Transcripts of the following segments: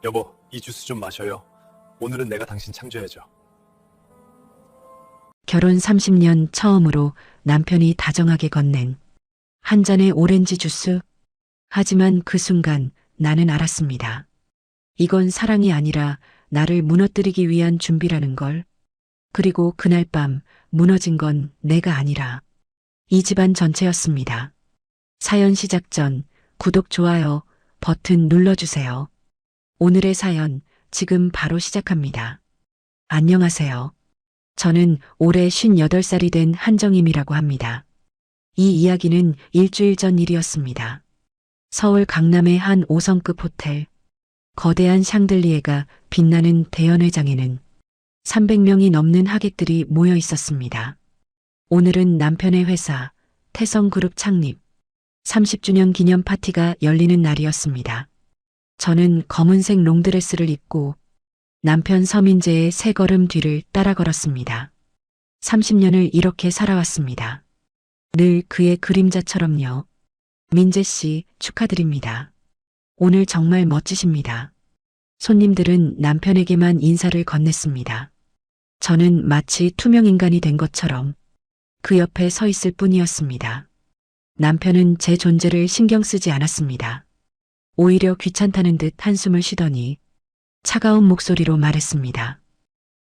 여보, 이 주스 좀 마셔요. 오늘은 내가 당신 창조해줘. 결혼 30년 처음으로 남편이 다정하게 건넨 한 잔의 오렌지 주스. 하지만 그 순간 나는 알았습니다. 이건 사랑이 아니라 나를 무너뜨리기 위한 준비라는 걸. 그리고 그날 밤 무너진 건 내가 아니라 이 집안 전체였습니다. 사연 시작 전 구독, 좋아요 버튼 눌러주세요. 오늘의 사연 지금 바로 시작합니다. 안녕하세요. 저는 올해 58살이 된 한정임이라고 합니다. 이 이야기는 일주일 전 일이었습니다. 서울 강남의 한 5성급 호텔. 거대한 샹들리에가 빛나는 대연회장에는 300명이 넘는 하객들이 모여 있었습니다. 오늘은 남편의 회사 태성그룹 창립 30주년 기념 파티가 열리는 날이었습니다. 저는 검은색 롱드레스를 입고 남편 서민재의 새 걸음 뒤를 따라 걸었습니다. 30년을 이렇게 살아왔습니다. 늘 그의 그림자처럼요. 민재 씨, 축하드립니다. 오늘 정말 멋지십니다. 손님들은 남편에게만 인사를 건넸습니다. 저는 마치 투명 인간이 된 것처럼 그 옆에 서 있을 뿐이었습니다. 남편은 제 존재를 신경 쓰지 않았습니다. 오히려 귀찮다는 듯 한숨을 쉬더니 차가운 목소리로 말했습니다.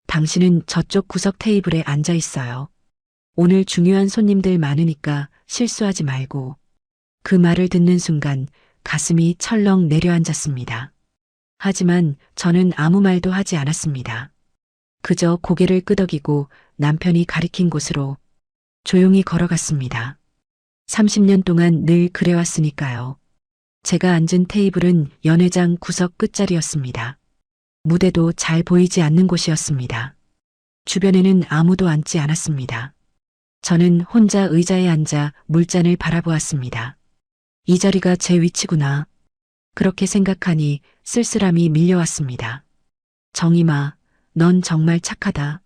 당신은 저쪽 구석 테이블에 앉아 있어요. 오늘 중요한 손님들 많으니까 실수하지 말고. 그 말을 듣는 순간 가슴이 철렁 내려앉았습니다. 하지만 저는 아무 말도 하지 않았습니다. 그저 고개를 끄덕이고 남편이 가리킨 곳으로 조용히 걸어갔습니다. 30년 동안 늘 그래왔으니까요. 제가 앉은 테이블은 연회장 구석 끝자리였습니다. 무대도 잘 보이지 않는 곳이었습니다. 주변에는 아무도 앉지 않았습니다. 저는 혼자 의자에 앉아 물잔을 바라보았습니다. 이 자리가 제 위치구나. 그렇게 생각하니 쓸쓸함이 밀려왔습니다. 정임아, 넌 정말 착하다.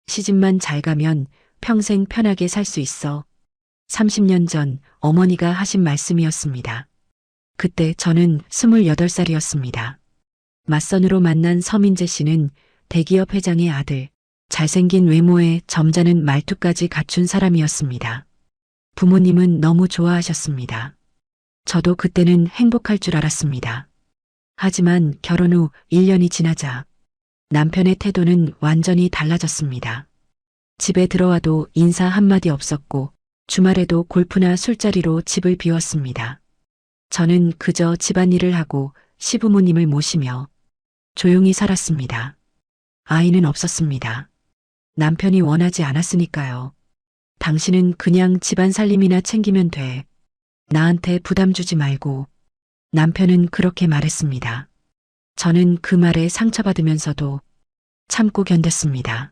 시집만 잘 가면 평생 편하게 살 수 있어. 30년 전 어머니가 하신 말씀이었습니다. 그때 저는 28살이었습니다. 맞선으로 만난 서민재 씨는 대기업 회장의 아들, 잘생긴 외모에 점잖은 말투까지 갖춘 사람이었습니다. 부모님은 너무 좋아하셨습니다. 저도 그때는 행복할 줄 알았습니다. 하지만 결혼 후 1년이 지나자 남편의 태도는 완전히 달라졌습니다. 집에 들어와도 인사 한마디 없었고 주말에도 골프나 술자리로 집을 비웠습니다. 저는 그저 집안일을 하고 시부모님을 모시며 조용히 살았습니다. 아이는 없었습니다. 남편이 원하지 않았으니까요. 당신은 그냥 집안 살림이나 챙기면 돼. 나한테 부담 주지 말고. 남편은 그렇게 말했습니다. 저는 그 말에 상처받으면서도 참고 견뎠습니다.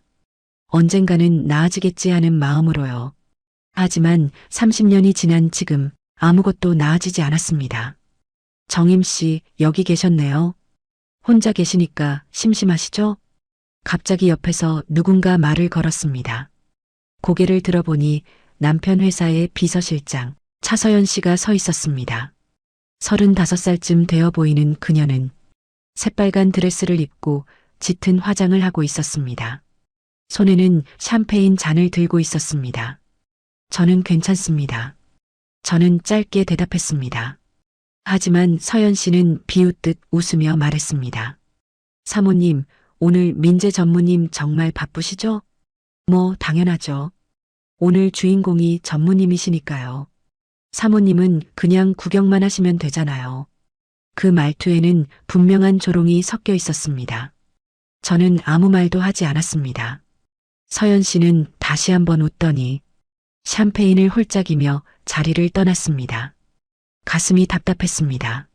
언젠가는 나아지겠지 하는 마음으로요. 하지만 30년이 지난 지금 아무것도 나아지지 않았습니다. 정임 씨, 여기 계셨네요. 혼자 계시니까 심심하시죠? 갑자기 옆에서 누군가 말을 걸었습니다. 고개를 들어보니 남편 회사의 비서실장 차서연 씨가 서 있었습니다. 35살쯤 되어 보이는 그녀는 새빨간 드레스를 입고 짙은 화장을 하고 있었습니다. 손에는 샴페인 잔을 들고 있었습니다. 저는 괜찮습니다. 저는 짧게 대답했습니다. 하지만 서연 씨는 비웃듯 웃으며 말했습니다. 사모님, 오늘 민재 전무님 정말 바쁘시죠? 뭐, 당연하죠. 오늘 주인공이 전무님이시니까요. 사모님은 그냥 구경만 하시면 되잖아요. 그 말투에는 분명한 조롱이 섞여 있었습니다. 저는 아무 말도 하지 않았습니다. 서연 씨는 다시 한번 웃더니 샴페인을 홀짝이며 자리를 떠났습니다. 가슴이 답답했습니다.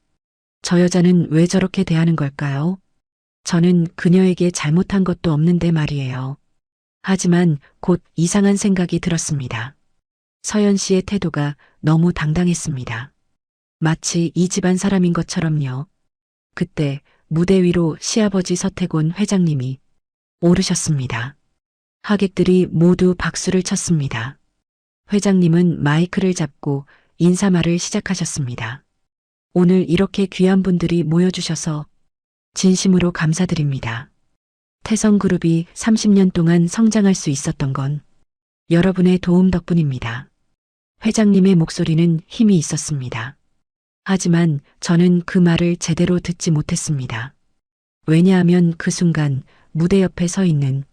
저 여자는 왜 저렇게 대하는 걸까요? 저는 그녀에게 잘못한 것도 없는데 말이에요. 하지만 곧 이상한 생각이 들었습니다. 서연 씨의 태도가 너무 당당했습니다. 마치 이 집안 사람인 것처럼요. 그때 무대 위로 시아버지 서태곤 회장님이 오르셨습니다. 하객들이 모두 박수를 쳤습니다. 회장님은 마이크를 잡고 인사말을 시작하셨습니다. 오늘 이렇게 귀한 분들이 모여주셔서 진심으로 감사드립니다. 태성그룹이 30년 동안 성장할 수 있었던 건 여러분의 도움 덕분입니다. 회장님의 목소리는 힘이 있었습니다. 하지만 저는 그 말을 제대로 듣지 못했습니다. 왜냐하면 그 순간 무대 옆에 서 있는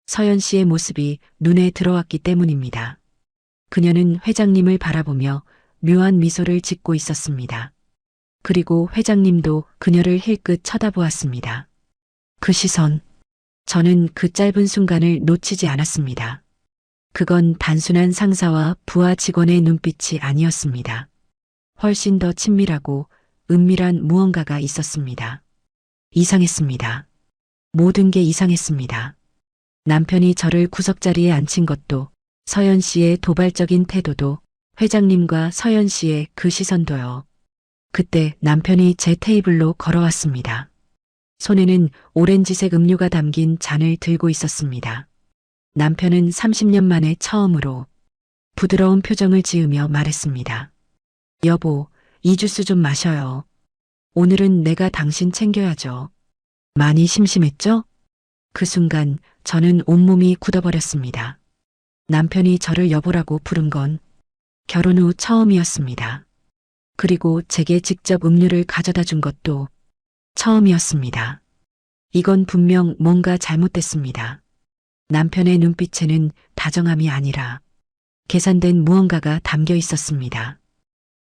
서연 씨의 모습이 눈에 들어왔기 때문입니다. 그녀는 회장님을 바라보며 묘한 미소를 짓고 있었습니다. 그리고 회장님도 그녀를 힐끗 쳐다보았습니다. 그 시선, 저는 그 짧은 순간을 놓치지 않았습니다. 그건 단순한 상사와 부하 직원의 눈빛이 아니었습니다. 훨씬 더 친밀하고 은밀한 무언가가 있었습니다. 이상했습니다. 모든 게 이상했습니다. 남편이 저를 구석자리에 앉힌 것도, 서연 씨의 도발적인 태도도, 회장님과 서연 씨의 그 시선도요. 그때 남편이 제 테이블로 걸어왔습니다. 손에는 오렌지색 음료가 담긴 잔을 들고 있었습니다. 남편은 30년 만에 처음으로 부드러운 표정을 지으며 말했습니다. 여보, 이 주스 좀 마셔요. 오늘은 내가 당신 챙겨야죠. 많이 심심했죠? 그 순간 저는 온몸이 굳어버렸습니다. 남편이 저를 여보라고 부른 건 결혼 후 처음이었습니다. 그리고 제게 직접 음료를 가져다 준 것도 처음이었습니다. 이건 분명 뭔가 잘못됐습니다. 남편의 눈빛에는 다정함이 아니라 계산된 무언가가 담겨 있었습니다.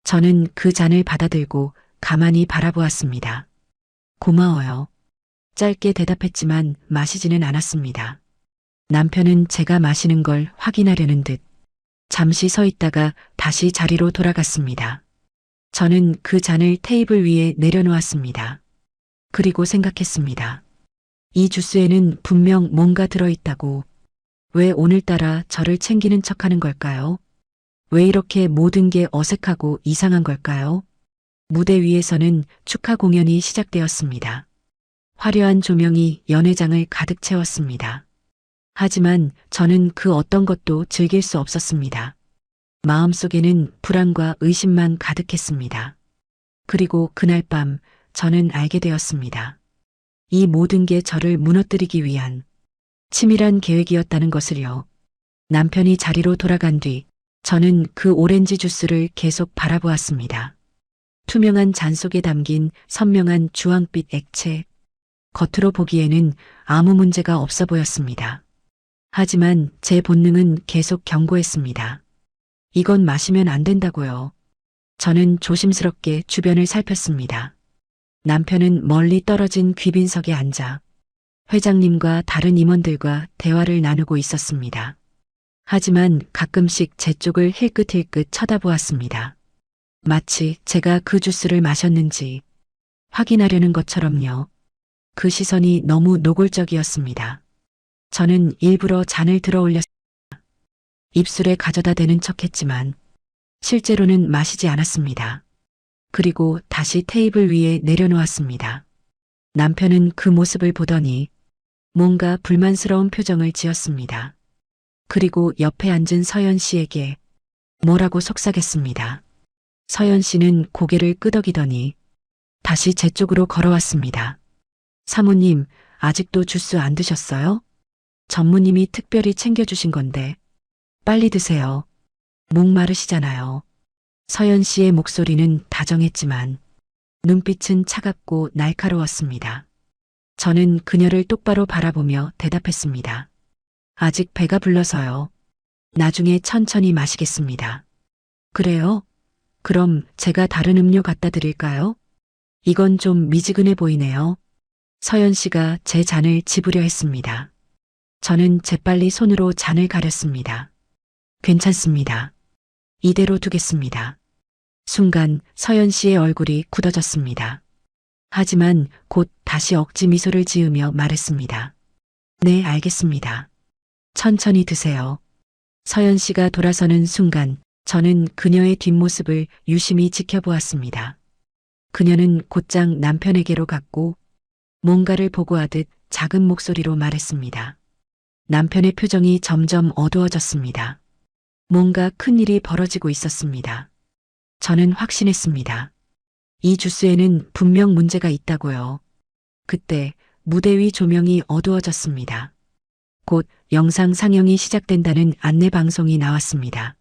저는 그 잔을 받아들고 가만히 바라보았습니다. 고마워요. 짧게 대답했지만 마시지는 않았습니다. 남편은 제가 마시는 걸 확인하려는 듯 잠시 서 있다가 다시 자리로 돌아갔습니다. 저는 그 잔을 테이블 위에 내려놓았습니다. 그리고 생각했습니다. 이 주스에는 분명 뭔가 들어있다고. 왜 오늘따라 저를 챙기는 척하는 걸까요? 왜 이렇게 모든 게 어색하고 이상한 걸까요? 무대 위에서는 축하 공연이 시작되었습니다. 화려한 조명이 연회장을 가득 채웠습니다. 하지만 저는 그 어떤 것도 즐길 수 없었습니다. 마음속에는 불안과 의심만 가득했습니다. 그리고 그날 밤 저는 알게 되었습니다. 이 모든 게 저를 무너뜨리기 위한 치밀한 계획이었다는 것을요. 남편이 자리로 돌아간 뒤 저는 그 오렌지 주스를 계속 바라보았습니다. 투명한 잔 속에 담긴 선명한 주황빛 액체. 겉으로 보기에는 아무 문제가 없어 보였습니다. 하지만 제 본능은 계속 경고했습니다. 이건 마시면 안 된다고요. 저는 조심스럽게 주변을 살폈습니다. 남편은 멀리 떨어진 귀빈석에 앉아 회장님과 다른 임원들과 대화를 나누고 있었습니다. 하지만 가끔씩 제 쪽을 힐끗힐끗 쳐다보았습니다. 마치 제가 그 주스를 마셨는지 확인하려는 것처럼요. 그 시선이 너무 노골적이었습니다. 저는 일부러 잔을 들어 올렸습니다. 입술에 가져다 대는 척했지만 실제로는 마시지 않았습니다. 그리고 다시 테이블 위에 내려놓았습니다. 남편은 그 모습을 보더니 뭔가 불만스러운 표정을 지었습니다. 그리고 옆에 앉은 서연 씨에게 뭐라고 속삭였습니다. 서연 씨는 고개를 끄덕이더니 다시 제 쪽으로 걸어왔습니다. 사모님, 아직도 주스 안 드셨어요? 전무님이 특별히 챙겨주신 건데 빨리 드세요. 목마르시잖아요. 서연 씨의 목소리는 다정했지만 눈빛은 차갑고 날카로웠습니다. 저는 그녀를 똑바로 바라보며 대답했습니다. 아직 배가 불러서요. 나중에 천천히 마시겠습니다. 그래요? 그럼 제가 다른 음료 갖다 드릴까요? 이건 좀 미지근해 보이네요. 서연 씨가 제 잔을 집으려 했습니다. 저는 재빨리 손으로 잔을 가렸습니다. 괜찮습니다. 이대로 두겠습니다. 순간 서연 씨의 얼굴이 굳어졌습니다. 하지만 곧 다시 억지 미소를 지으며 말했습니다. 네, 알겠습니다. 천천히 드세요. 서연 씨가 돌아서는 순간 저는 그녀의 뒷모습을 유심히 지켜보았습니다. 그녀는 곧장 남편에게로 갔고 뭔가를 보고하듯 작은 목소리로 말했습니다. 남편의 표정이 점점 어두워졌습니다. 뭔가 큰일이 벌어지고 있었습니다. 저는 확신했습니다. 이 주스에는 분명 문제가 있다고요. 그때 무대 위 조명이 어두워졌습니다. 곧 영상 상영이 시작된다는 안내 방송이 나왔습니다.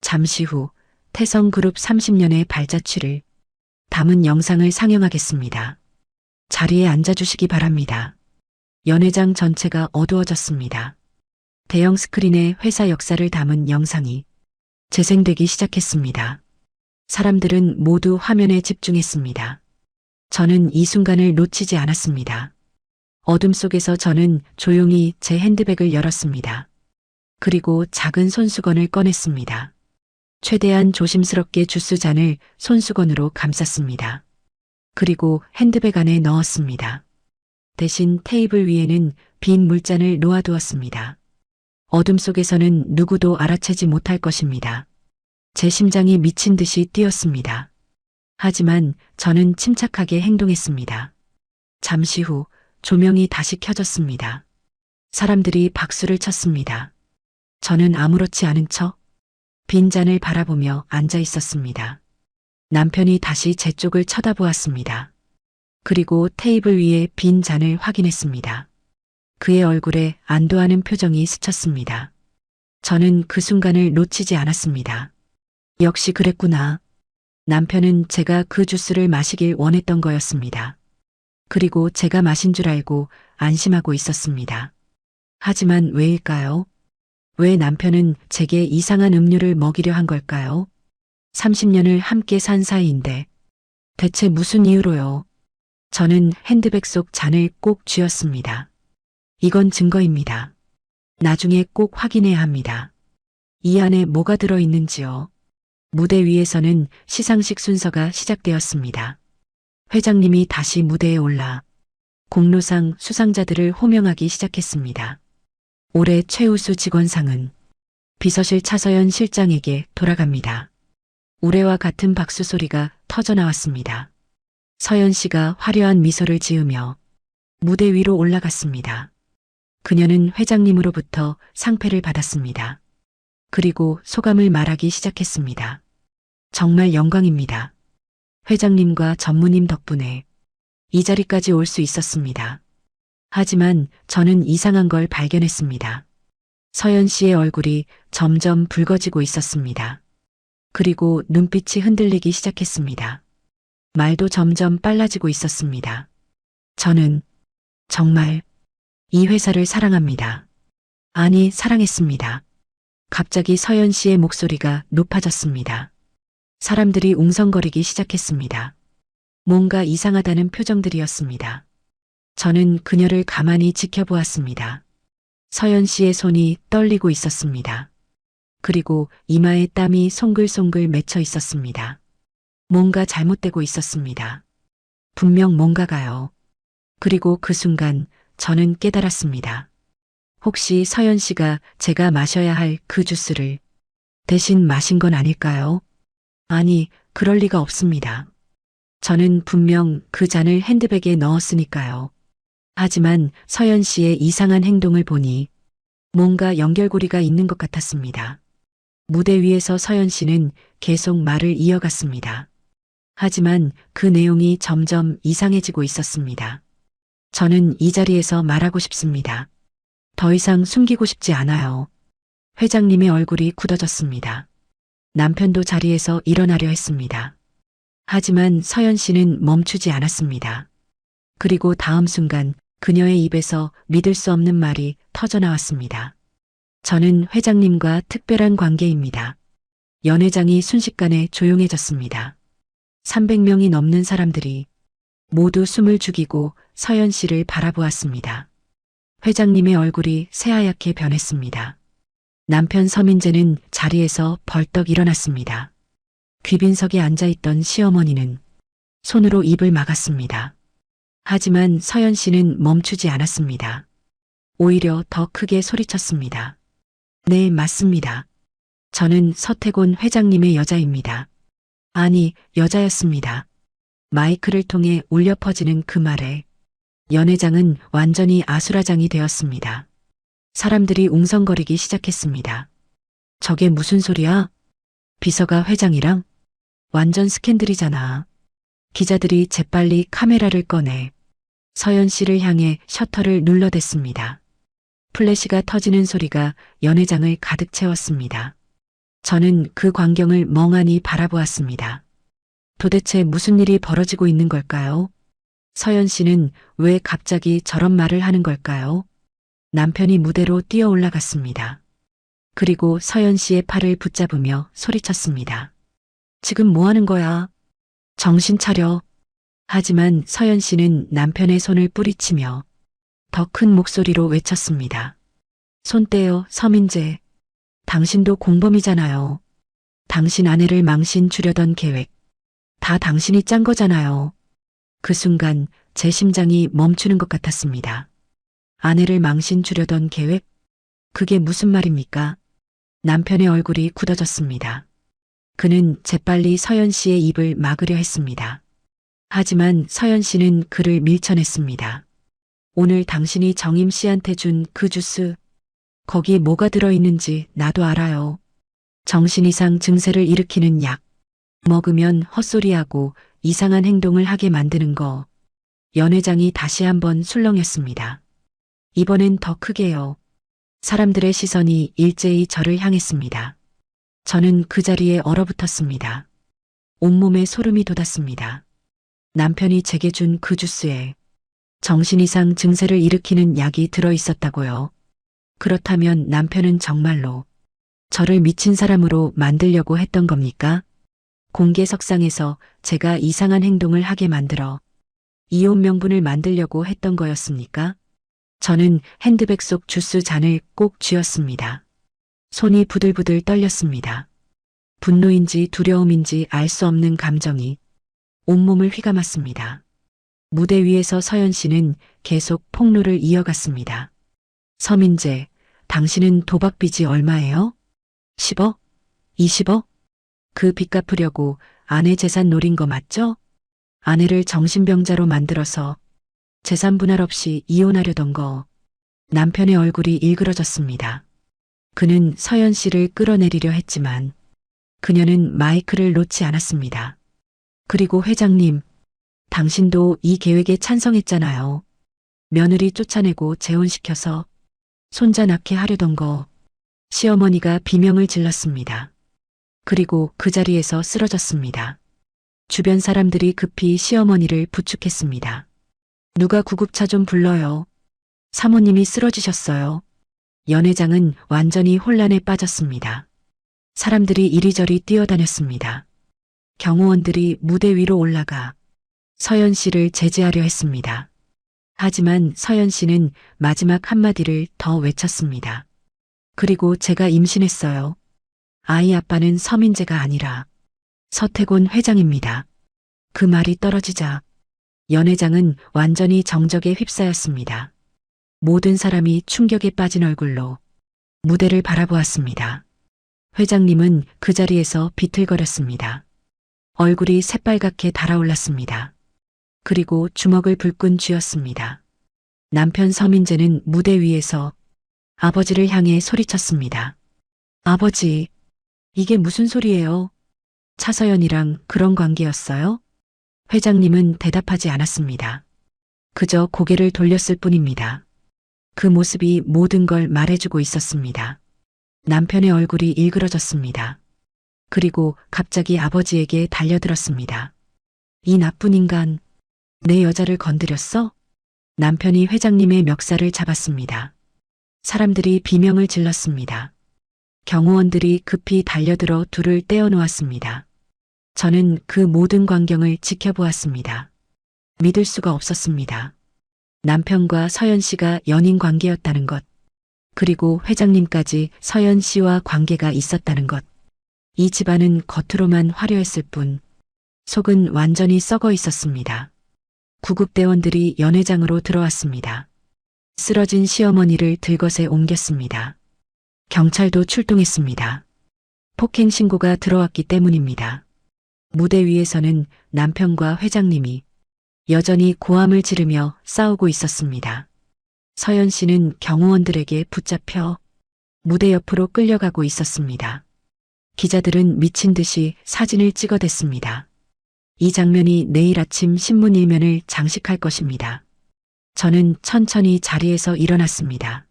잠시 후 태성그룹 30년의 발자취를 담은 영상을 상영하겠습니다. 자리에 앉아주시기 바랍니다. 연회장 전체가 어두워졌습니다. 대형 스크린에 회사 역사를 담은 영상이 재생되기 시작했습니다. 사람들은 모두 화면에 집중했습니다. 저는 이 순간을 놓치지 않았습니다. 어둠 속에서 저는 조용히 제 핸드백을 열었습니다. 그리고 작은 손수건을 꺼냈습니다. 최대한 조심스럽게 주스 잔을 손수건으로 감쌌습니다. 그리고 핸드백 안에 넣었습니다. 대신 테이블 위에는 빈 물잔을 놓아두었습니다. 어둠 속에서는 누구도 알아채지 못할 것입니다. 제 심장이 미친 듯이 뛰었습니다. 하지만 저는 침착하게 행동했습니다. 잠시 후 조명이 다시 켜졌습니다. 사람들이 박수를 쳤습니다. 저는 아무렇지 않은 척 빈 잔을 바라보며 앉아 있었습니다. 남편이 다시 제 쪽을 쳐다보았습니다. 그리고 테이블 위에 빈 잔을 확인했습니다. 그의 얼굴에 안도하는 표정이 스쳤습니다. 저는 그 순간을 놓치지 않았습니다. 역시 그랬구나. 남편은 제가 그 주스를 마시길 원했던 거였습니다. 그리고 제가 마신 줄 알고 안심하고 있었습니다. 하지만 왜일까요? 왜 남편은 제게 이상한 음료를 먹이려 한 걸까요? 30년을 함께 산 사이인데 대체 무슨 이유로요? 저는 핸드백 속 잔을 꼭 쥐었습니다. 이건 증거입니다. 나중에 꼭 확인해야 합니다. 이 안에 뭐가 들어있는지요? 무대 위에서는 시상식 순서가 시작되었습니다. 회장님이 다시 무대에 올라 공로상 수상자들을 호명하기 시작했습니다. 올해 최우수 직원상은 비서실 차서연 실장에게 돌아갑니다. 우레와 같은 박수 소리가 터져 나왔습니다. 서연 씨가 화려한 미소를 지으며 무대 위로 올라갔습니다. 그녀는 회장님으로부터 상패를 받았습니다. 그리고 소감을 말하기 시작했습니다. 정말 영광입니다. 회장님과 전무님 덕분에 이 자리까지 올 수 있었습니다. 하지만 저는 이상한 걸 발견했습니다. 서연 씨의 얼굴이 점점 붉어지고 있었습니다. 그리고 눈빛이 흔들리기 시작했습니다. 말도 점점 빨라지고 있었습니다. 저는 정말 이 회사를 사랑합니다. 아니, 사랑했습니다. 갑자기 서연 씨의 목소리가 높아졌습니다. 사람들이 웅성거리기 시작했습니다. 뭔가 이상하다는 표정들이었습니다. 저는 그녀를 가만히 지켜보았습니다. 서연 씨의 손이 떨리고 있었습니다. 그리고 이마에 땀이 송글송글 맺혀 있었습니다. 뭔가 잘못되고 있었습니다. 분명 뭔가가요. 그리고 그 순간 저는 깨달았습니다. 혹시 서연 씨가 제가 마셔야 할 그 주스를 대신 마신 건 아닐까요? 아니, 그럴 리가 없습니다. 저는 분명 그 잔을 핸드백에 넣었으니까요. 하지만 서연 씨의 이상한 행동을 보니 뭔가 연결고리가 있는 것 같았습니다. 무대 위에서 서연 씨는 계속 말을 이어갔습니다. 하지만 그 내용이 점점 이상해지고 있었습니다. 저는 이 자리에서 말하고 싶습니다. 더 이상 숨기고 싶지 않아요. 회장님의 얼굴이 굳어졌습니다. 남편도 자리에서 일어나려 했습니다. 하지만 서연 씨는 멈추지 않았습니다. 그리고 다음 순간 그녀의 입에서 믿을 수 없는 말이 터져 나왔습니다. 저는 회장님과 특별한 관계입니다. 연회장이 순식간에 조용해졌습니다. 300명이 넘는 사람들이 모두 숨을 죽이고 서연 씨를 바라보았습니다. 회장님의 얼굴이 새하얗게 변했습니다. 남편 서민재는 자리에서 벌떡 일어났습니다. 귀빈석에 앉아있던 시어머니는 손으로 입을 막았습니다. 하지만 서연 씨는 멈추지 않았습니다. 오히려 더 크게 소리쳤습니다. 네, 맞습니다. 저는 서태곤 회장님의 여자입니다. 아니, 여자였습니다. 마이크를 통해 울려 퍼지는 그 말에 연회장은 완전히 아수라장이 되었습니다. 사람들이 웅성거리기 시작했습니다. 저게 무슨 소리야? 비서가 회장이랑? 완전 스캔들이잖아. 기자들이 재빨리 카메라를 꺼내 서연 씨를 향해 셔터를 눌러댔습니다. 플래시가 터지는 소리가 연회장을 가득 채웠습니다. 저는 그 광경을 멍하니 바라보았습니다. 도대체 무슨 일이 벌어지고 있는 걸까요? 서연 씨는 왜 갑자기 저런 말을 하는 걸까요? 남편이 무대로 뛰어 올라갔습니다. 그리고 서연 씨의 팔을 붙잡으며 소리쳤습니다. 지금 뭐 하는 거야? 정신 차려. 하지만 서연 씨는 남편의 손을 뿌리치며 더 큰 목소리로 외쳤습니다. 손 떼요, 서민재. 당신도 공범이잖아요. 당신 아내를 망신 주려던 계획. 다 당신이 짠 거잖아요. 그 순간 제 심장이 멈추는 것 같았습니다. 아내를 망신 주려던 계획? 그게 무슨 말입니까? 남편의 얼굴이 굳어졌습니다. 그는 재빨리 서연 씨의 입을 막으려 했습니다. 하지만 서연 씨는 그를 밀쳐냈습니다. 오늘 당신이 정임 씨한테 준 그 주스, 거기 뭐가 들어있는지 나도 알아요. 정신 이상 증세를 일으키는 약. 먹으면 헛소리하고 이상한 행동을 하게 만드는 거. 연 회장이 다시 한번 술렁였습니다. 이번엔 더 크게요. 사람들의 시선이 일제히 저를 향했습니다. 저는 그 자리에 얼어붙었습니다. 온몸에 소름이 돋았습니다. 남편이 제게 준 그 주스에 정신 이상 증세를 일으키는 약이 들어있었다고요. 그렇다면 남편은 정말로 저를 미친 사람으로 만들려고 했던 겁니까? 공개석상에서 제가 이상한 행동을 하게 만들어 이혼 명분을 만들려고 했던 거였습니까? 저는 핸드백 속 주스 잔을 꼭 쥐었습니다. 손이 부들부들 떨렸습니다. 분노인지 두려움인지 알 수 없는 감정이 온몸을 휘감았습니다. 무대 위에서 서연 씨는 계속 폭로를 이어갔습니다. 서민재, 당신은 도박 빚이 얼마예요? 10억? 20억? 그 빚 갚으려고 아내 재산 노린 거 맞죠? 아내를 정신병자로 만들어서 재산 분할 없이 이혼하려던 거. 남편의 얼굴이 일그러졌습니다. 그는 서연 씨를 끌어내리려 했지만 그녀는 마이크를 놓지 않았습니다. 그리고 회장님, 당신도 이 계획에 찬성했잖아요. 며느리 쫓아내고 재혼시켜서 손자 낳게 하려던 거. 시어머니가 비명을 질렀습니다. 그리고 그 자리에서 쓰러졌습니다. 주변 사람들이 급히 시어머니를 부축했습니다. 누가 구급차 좀 불러요. 사모님이 쓰러지셨어요. 연 회장은 완전히 혼란에 빠졌습니다. 사람들이 이리저리 뛰어다녔습니다. 경호원들이 무대 위로 올라가 서연 씨를 제지하려 했습니다. 하지만 서연 씨는 마지막 한마디를 더 외쳤습니다. 그리고 제가 임신했어요. 아이 아빠는 서민재가 아니라 서태곤 회장입니다. 그 말이 떨어지자 연 회장은 완전히 정적에 휩싸였습니다. 모든 사람이 충격에 빠진 얼굴로 무대를 바라보았습니다. 회장님은 그 자리에서 비틀거렸습니다. 얼굴이 새빨갛게 달아올랐습니다. 그리고 주먹을 불끈 쥐었습니다. 남편 서민재는 무대 위에서 아버지를 향해 소리쳤습니다. 아버지, 이게 무슨 소리예요? 차서연이랑 그런 관계였어요? 회장님은 대답하지 않았습니다. 그저 고개를 돌렸을 뿐입니다. 그 모습이 모든 걸 말해주고 있었습니다. 남편의 얼굴이 일그러졌습니다. 그리고 갑자기 아버지에게 달려들었습니다. 이 나쁜 인간, 내 여자를 건드렸어? 남편이 회장님의 멱살을 잡았습니다. 사람들이 비명을 질렀습니다. 경호원들이 급히 달려들어 둘을 떼어놓았습니다. 저는 그 모든 광경을 지켜보았습니다. 믿을 수가 없었습니다. 남편과 서연 씨가 연인 관계였다는 것, 그리고 회장님까지 서연 씨와 관계가 있었다는 것. 이 집안은 겉으로만 화려했을 뿐 속은 완전히 썩어 있었습니다. 구급대원들이 연회장으로 들어왔습니다. 쓰러진 시어머니를 들것에 옮겼습니다. 경찰도 출동했습니다. 폭행 신고가 들어왔기 때문입니다. 무대 위에서는 남편과 회장님이 여전히 고함을 지르며 싸우고 있었습니다. 서연 씨는 경호원들에게 붙잡혀 무대 옆으로 끌려가고 있었습니다. 기자들은 미친 듯이 사진을 찍어댔습니다. 이 장면이 내일 아침 신문 일면을 장식할 것입니다. 저는 천천히 자리에서 일어났습니다.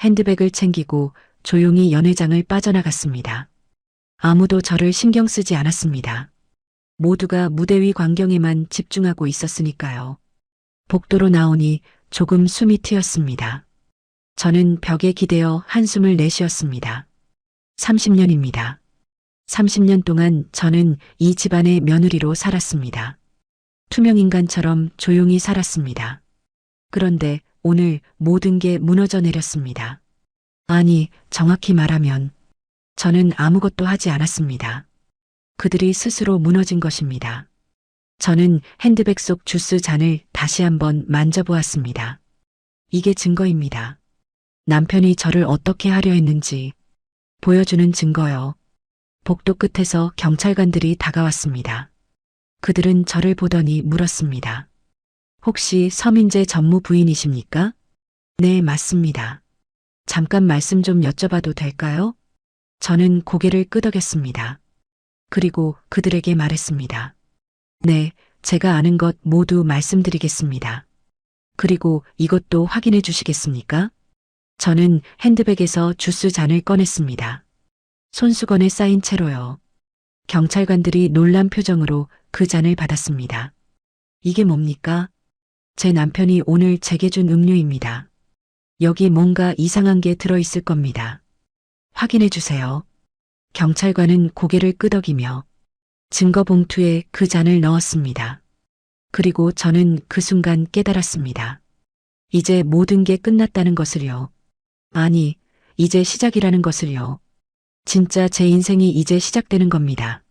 핸드백을 챙기고 조용히 연회장을 빠져나갔습니다. 아무도 저를 신경 쓰지 않았습니다. 모두가 무대 위 광경에만 집중하고 있었으니까요. 복도로 나오니 조금 숨이 트였습니다. 저는 벽에 기대어 한숨을 내쉬었습니다. 30년입니다. 30년 동안 저는 이 집안의 며느리로 살았습니다. 투명인간처럼 조용히 살았습니다. 그런데 오늘 모든 게 무너져 내렸습니다. 아니, 정확히 말하면 저는 아무것도 하지 않았습니다. 그들이 스스로 무너진 것입니다. 저는 핸드백 속 주스 잔을 다시 한번 만져보았습니다. 이게 증거입니다. 남편이 저를 어떻게 하려 했는지 보여주는 증거요. 복도 끝에서 경찰관들이 다가왔습니다. 그들은 저를 보더니 물었습니다. 혹시 서민재 전무 부인이십니까? 네, 맞습니다. 잠깐 말씀 좀 여쭤봐도 될까요? 저는 고개를 끄덕였습니다. 그리고 그들에게 말했습니다. 네, 제가 아는 것 모두 말씀드리겠습니다. 그리고 이것도 확인해 주시겠습니까? 저는 핸드백에서 주스 잔을 꺼냈습니다. 손수건에 쌓인 채로요. 경찰관들이 놀란 표정으로 그 잔을 받았습니다. 이게 뭡니까? 제 남편이 오늘 제게 준 음료입니다. 여기 뭔가 이상한 게 들어있을 겁니다. 확인해 주세요. 경찰관은 고개를 끄덕이며 증거 봉투에 그 잔을 넣었습니다. 그리고 저는 그 순간 깨달았습니다. 이제 모든 게 끝났다는 것을요. 아니, 이제 시작이라는 것을요. 진짜 제 인생이 이제 시작되는 겁니다.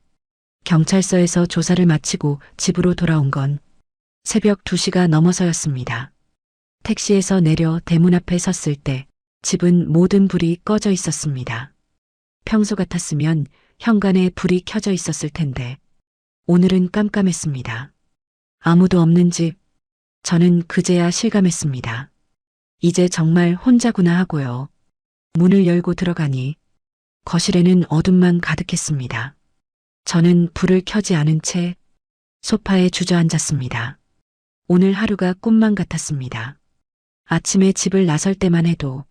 경찰서에서 조사를 마치고 집으로 돌아온 건 새벽 2시가 넘어서였습니다. 택시에서 내려 대문 앞에 섰을 때 집은 모든 불이 꺼져 있었습니다. 평소 같았으면 현관에 불이 켜져 있었을 텐데 오늘은 깜깜했습니다. 아무도 없는 집, 저는 그제야 실감했습니다. 이제 정말 혼자구나 하고요. 문을 열고 들어가니 거실에는 어둠만 가득했습니다. 저는 불을 켜지 않은 채 소파에 주저앉았습니다. 오늘 하루가 꿈만 같았습니다. 아침에 집을 나설 때만 해도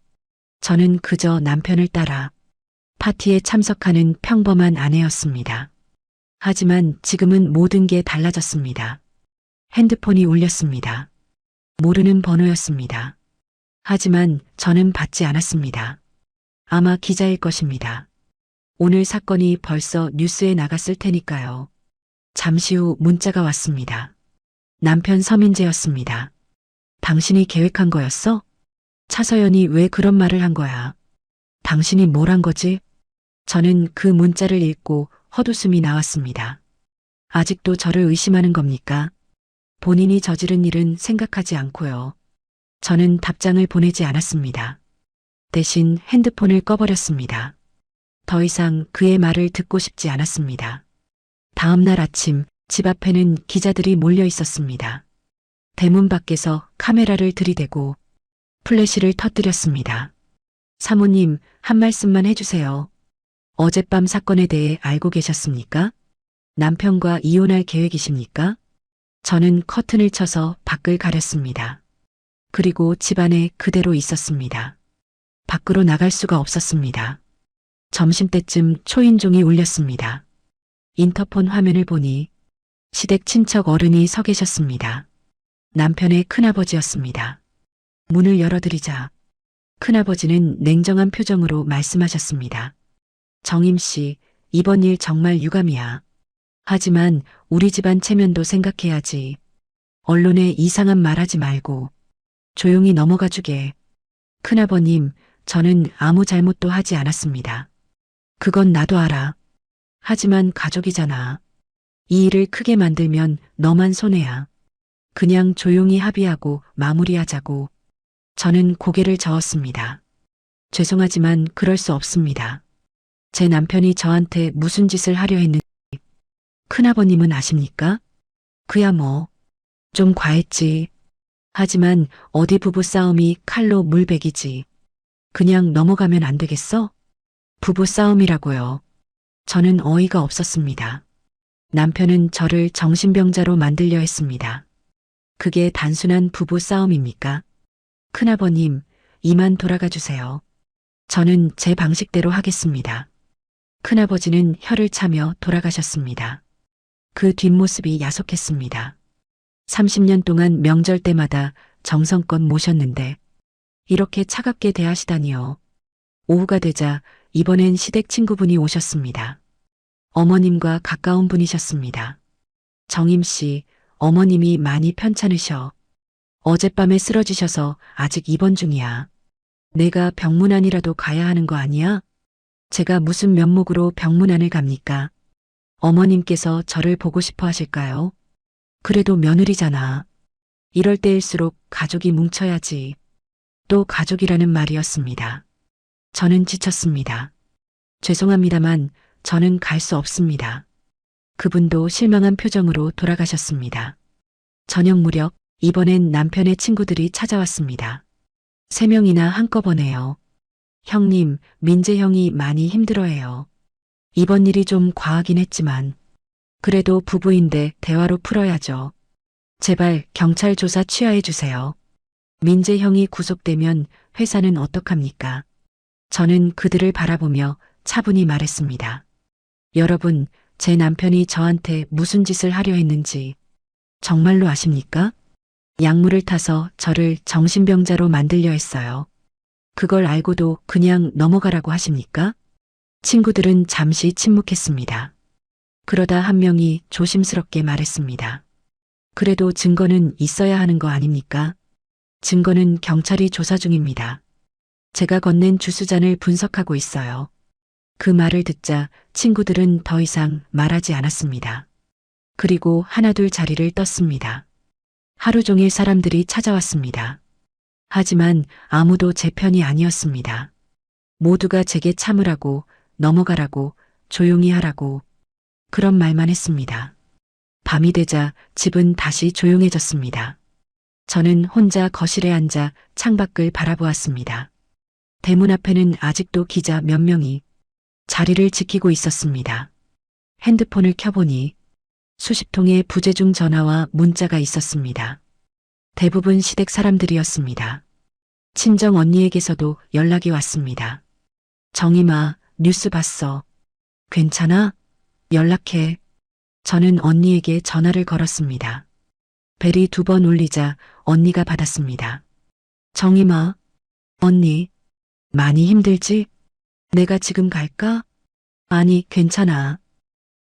저는 그저 남편을 따라 파티에 참석하는 평범한 아내였습니다. 하지만 지금은 모든 게 달라졌습니다. 핸드폰이 울렸습니다. 모르는 번호였습니다. 하지만 저는 받지 않았습니다. 아마 기자일 것입니다. 오늘 사건이 벌써 뉴스에 나갔을 테니까요. 잠시 후 문자가 왔습니다. 남편 서민재였습니다. 당신이 계획한 거였어? 차서연이 왜 그런 말을 한 거야? 당신이 뭘 한 거지? 저는 그 문자를 읽고 헛웃음이 나왔습니다. 아직도 저를 의심하는 겁니까? 본인이 저지른 일은 생각하지 않고요. 저는 답장을 보내지 않았습니다. 대신 핸드폰을 꺼버렸습니다. 더 이상 그의 말을 듣고 싶지 않았습니다. 다음 날 아침 집 앞에는 기자들이 몰려 있었습니다. 대문 밖에서 카메라를 들이대고 플래시를 터뜨렸습니다. 사모님, 한 말씀만 해주세요. 어젯밤 사건에 대해 알고 계셨습니까? 남편과 이혼할 계획이십니까? 저는 커튼을 쳐서 밖을 가렸습니다. 그리고 집안에 그대로 있었습니다. 밖으로 나갈 수가 없었습니다. 점심때쯤 초인종이 울렸습니다. 인터폰 화면을 보니 시댁 친척 어른이 서 계셨습니다. 남편의 큰아버지였습니다. 문을 열어드리자 큰아버지는 냉정한 표정으로 말씀하셨습니다. 정임 씨, 이번 일 정말 유감이야. 하지만 우리 집안 체면도 생각해야지. 언론에 이상한 말하지 말고 조용히 넘어가 주게. 큰아버님, 저는 아무 잘못도 하지 않았습니다. 그건 나도 알아. 하지만 가족이잖아. 이 일을 크게 만들면 너만 손해야. 그냥 조용히 합의하고 마무리하자고. 저는 고개를 저었습니다. 죄송하지만 그럴 수 없습니다. 제 남편이 저한테 무슨 짓을 하려 했는지 큰아버님은 아십니까? 그야 뭐, 좀 과했지. 하지만 어디 부부싸움이 칼로 물베기지. 그냥 넘어가면 안 되겠어? 부부싸움이라고요. 저는 어이가 없었습니다. 남편은 저를 정신병자로 만들려 했습니다. 그게 단순한 부부 싸움입니까? 큰아버님, 이만 돌아가 주세요. 저는 제 방식대로 하겠습니다. 큰아버지는 혀를 차며 돌아가셨습니다. 그 뒷모습이 야속했습니다. 30년 동안 명절 때마다 정성껏 모셨는데 이렇게 차갑게 대하시다니요. 오후가 되자 이번엔 시댁 친구분이 오셨습니다. 어머님과 가까운 분이셨습니다. 정임 씨, 어머님이 많이 편찮으셔. 어젯밤에 쓰러지셔서 아직 입원 중이야. 내가 병문안이라도 가야 하는 거 아니야? 제가 무슨 면목으로 병문안을 갑니까? 어머님께서 저를 보고 싶어 하실까요? 그래도 며느리잖아. 이럴 때일수록 가족이 뭉쳐야지. 또 가족이라는 말이었습니다. 저는 지쳤습니다. 죄송합니다만 저는 갈 수 없습니다. 그분도 실망한 표정으로 돌아가셨습니다. 저녁 무렵 이번엔 남편의 친구들이 찾아왔습니다. 3명이나 한꺼번에요. 형님, 민재 형이 많이 힘들어해요. 이번 일이 좀 과하긴 했지만 그래도 부부인데 대화로 풀어야죠. 제발 경찰 조사 취하해 주세요. 민재 형이 구속되면 회사는 어떡합니까? 저는 그들을 바라보며 차분히 말했습니다. 여러분, 제 남편이 저한테 무슨 짓을 하려 했는지 정말로 아십니까? 약물을 타서 저를 정신병자로 만들려 했어요. 그걸 알고도 그냥 넘어가라고 하십니까? 친구들은 잠시 침묵했습니다. 그러다 한 명이 조심스럽게 말했습니다. 그래도 증거는 있어야 하는 거 아닙니까? 증거는 경찰이 조사 중입니다. 제가 건넨 주스잔을 분석하고 있어요. 그 말을 듣자 친구들은 더 이상 말하지 않았습니다. 그리고 하나둘 자리를 떴습니다. 하루 종일 사람들이 찾아왔습니다. 하지만 아무도 제 편이 아니었습니다. 모두가 제게 참으라고, 넘어가라고, 조용히 하라고 그런 말만 했습니다. 밤이 되자 집은 다시 조용해졌습니다. 저는 혼자 거실에 앉아 창밖을 바라보았습니다. 대문 앞에는 아직도 기자 몇 명이 자리를 지키고 있었습니다. 핸드폰을 켜보니 수십 통의 부재중 전화와 문자가 있었습니다. 대부분 시댁 사람들이었습니다. 친정 언니에게서도 연락이 왔습니다. 정임아, 뉴스 봤어. 괜찮아? 연락해. 저는 언니에게 전화를 걸었습니다. 벨이 2번 울리자 언니가 받았습니다. 정임아, 언니, 많이 힘들지? 내가 지금 갈까? 아니, 괜찮아.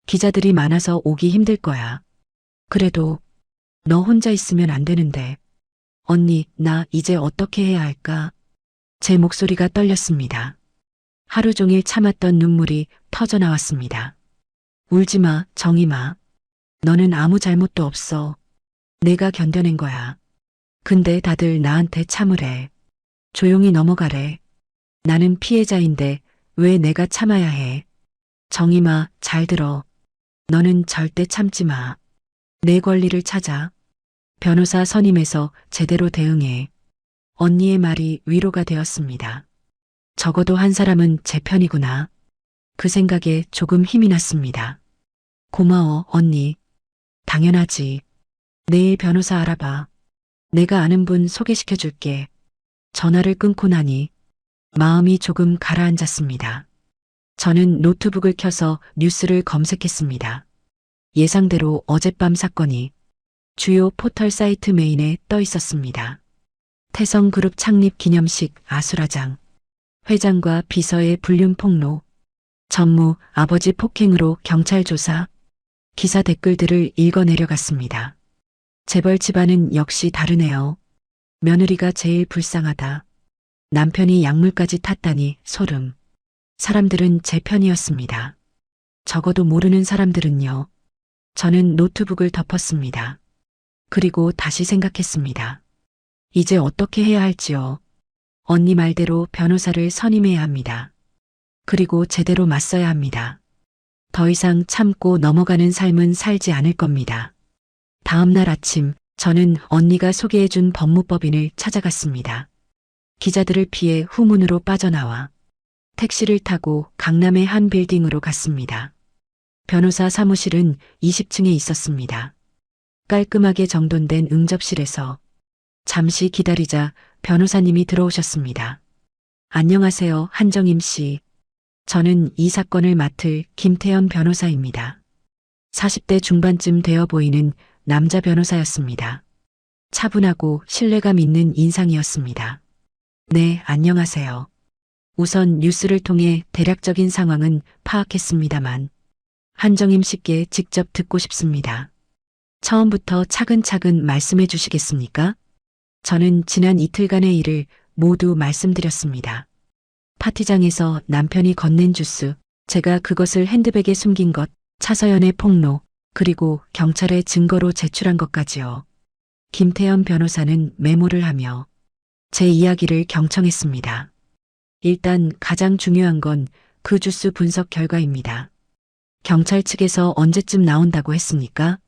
기자들이 많아서 오기 힘들 거야. 그래도 너 혼자 있으면 안 되는데. 언니, 나 이제 어떻게 해야 할까? 제 목소리가 떨렸습니다. 하루 종일 참았던 눈물이 터져 나왔습니다. 울지 마, 정임아. 너는 아무 잘못도 없어. 내가 견뎌낸 거야. 근데 다들 나한테 참으래. 조용히 넘어가래. 나는 피해자인데 왜 내가 참아야 해? 정임아, 잘 들어. 너는 절대 참지 마. 내 권리를 찾아. 변호사 선임해서 제대로 대응해. 언니의 말이 위로가 되었습니다. 적어도 한 사람은 제 편이구나. 그 생각에 조금 힘이 났습니다. 고마워, 언니. 당연하지. 내일 변호사 알아봐. 내가 아는 분 소개시켜 줄게. 전화를 끊고 나니 마음이 조금 가라앉았습니다. 저는 노트북을 켜서 뉴스를 검색했습니다. 예상대로 어젯밤 사건이 주요 포털 사이트 메인에 떠 있었습니다. 태성그룹 창립 기념식 아수라장, 회장과 비서의 불륜 폭로, 전무 아버지 폭행으로 경찰 조사, 기사 댓글들을 읽어 내려갔습니다. 재벌 집안은 역시 다르네요. 며느리가 제일 불쌍하다. 남편이 약물까지 탔다니 소름. 사람들은 제 편이었습니다. 적어도 모르는 사람들은요. 저는 노트북을 덮었습니다. 그리고 다시 생각했습니다. 이제 어떻게 해야 할지요. 언니 말대로 변호사를 선임해야 합니다. 그리고 제대로 맞서야 합니다. 더 이상 참고 넘어가는 삶은 살지 않을 겁니다. 다음 날 아침 저는 언니가 소개해준 법무법인을 찾아갔습니다. 기자들을 피해 후문으로 빠져나와 택시를 타고 강남의 한 빌딩으로 갔습니다. 변호사 사무실은 20층에 있었습니다. 깔끔하게 정돈된 응접실에서 잠시 기다리자 변호사님이 들어오셨습니다. 안녕하세요, 한정임 씨. 저는 이 사건을 맡을 김태현 변호사입니다. 40대 중반쯤 되어 보이는 남자 변호사였습니다. 차분하고 신뢰감 있는 인상이었습니다. 네, 안녕하세요. 우선 뉴스를 통해 대략적인 상황은 파악했습니다만 한정임 씨께 직접 듣고 싶습니다. 처음부터 차근차근 말씀해 주시겠습니까? 저는 지난 이틀간의 일을 모두 말씀드렸습니다. 파티장에서 남편이 건넨 주스, 제가 그것을 핸드백에 숨긴 것, 차서연의 폭로, 그리고 경찰에 증거로 제출한 것까지요. 김태현 변호사는 메모를 하며 제 이야기를 경청했습니다. 일단 가장 중요한 건 그 주스 분석 결과입니다. 경찰 측에서 언제쯤 나온다고 했습니까?